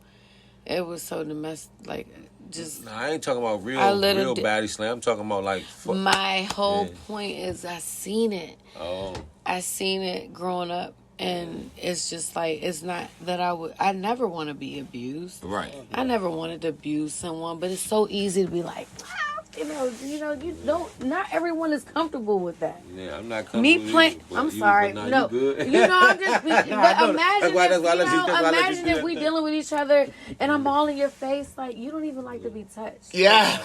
It was so domestic, like just. Nah, I ain't talking about I literally real did- body slam. I'm talking about like. My whole Yeah. point is I seen it. Oh. I seen it growing up, and it's just like it's not that I never want to be abused. Right. I never wanted to abuse someone, but it's so easy to be like, you don't. Not everyone is comfortable with that. Yeah, I'm not comfortable. Me with playing. you, but I'm you- sorry. but nah, No, you good. I'm just. But I know that. imagine That's if why I let you imagine do if we that. dealing with each other, and I'm all in your face. Like you don't even like to be touched. Yeah.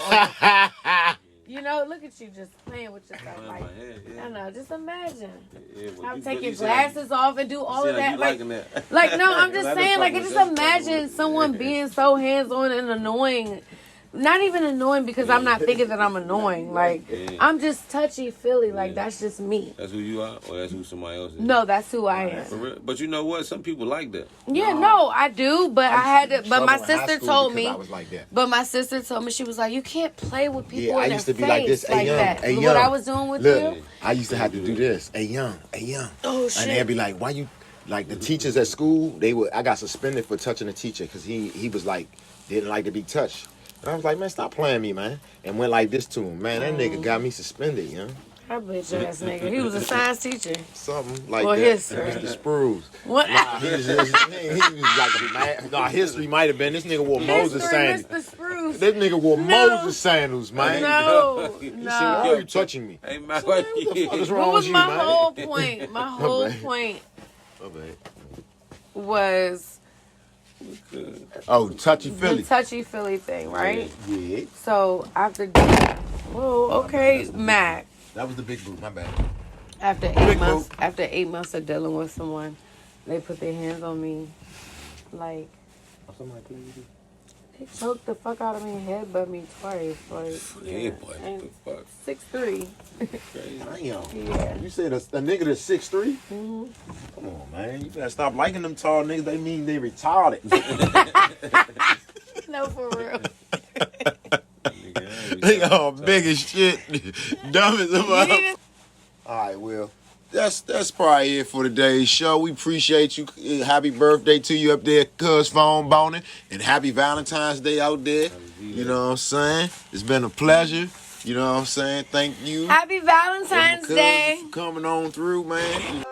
Look at you just playing with yourself. In Like my head, yeah. I know. Just imagine. Yeah, but I'm you taking good. glasses off and do all of that. You Like, liking that. like no, I'm just I saying. just Like, fucking just with that. imagine someone being so hands on and annoying. Not even annoying because I'm not thinking that I'm annoying. Like, Yeah. I'm just touchy feely. Like, Yeah. that's just me. That's who you are, or that's who somebody else is. No, that's who I For am. real? But you know what? Some people like that. Yeah, no, I do. But I had to. But my sister told me. I was like that. But my sister told me, she was like, you can't play with people Yeah, I in used their to be like face this. like Hey, young. that. Hey, What young. I was doing with Look, you. I used to have to do this. Hey, young. Oh, shit. And they'd be like, why you, like the teachers at school, I got suspended for touching a teacher because he was like, didn't like to be touched. And I was like, man, stop playing me, man. And went like this to him. Man, that nigga got me suspended, you know? That bitch ass nigga. He was a science teacher. Something like Or that. history. Mr. Spruce. What? Nah, he was like a man. Nah, history might have been. This nigga wore Moses History, sandals. Mr. Spruce. This nigga wore No. Moses sandals, man. No, He said, no. why are you touching me? Hey, man. What the fuck is wrong What was with you, my man? whole point? My whole bad. point My bad. was Oh, touchy the Philly. touchy-feely thing, right? Yeah. So, after... Whoa, okay, Mac. That was the big boot. My bad. After Big 8 months, boot. after 8 months of dealing with someone, they put their hands on me Like, Somebody please. they choked the fuck out of me and headbutt me twice. Like, Yeah, boy. What and the fuck? 6'3". Crazy. Damn. Yeah. You said a nigga that's 6'3"? Mm-hmm. Come on, man. You better stop liking them tall niggas. They mean they retarded. No, for real. They all big as shit. Dumb as a mother. All right, well, that's probably it for today's show. We appreciate you. Happy birthday to you up there, cuz phone boning, and happy Valentine's Day out there. You know what I'm saying? It's been a pleasure. You know what I'm saying? Thank you. Happy Valentine's and my Day. cousins for coming on through, man.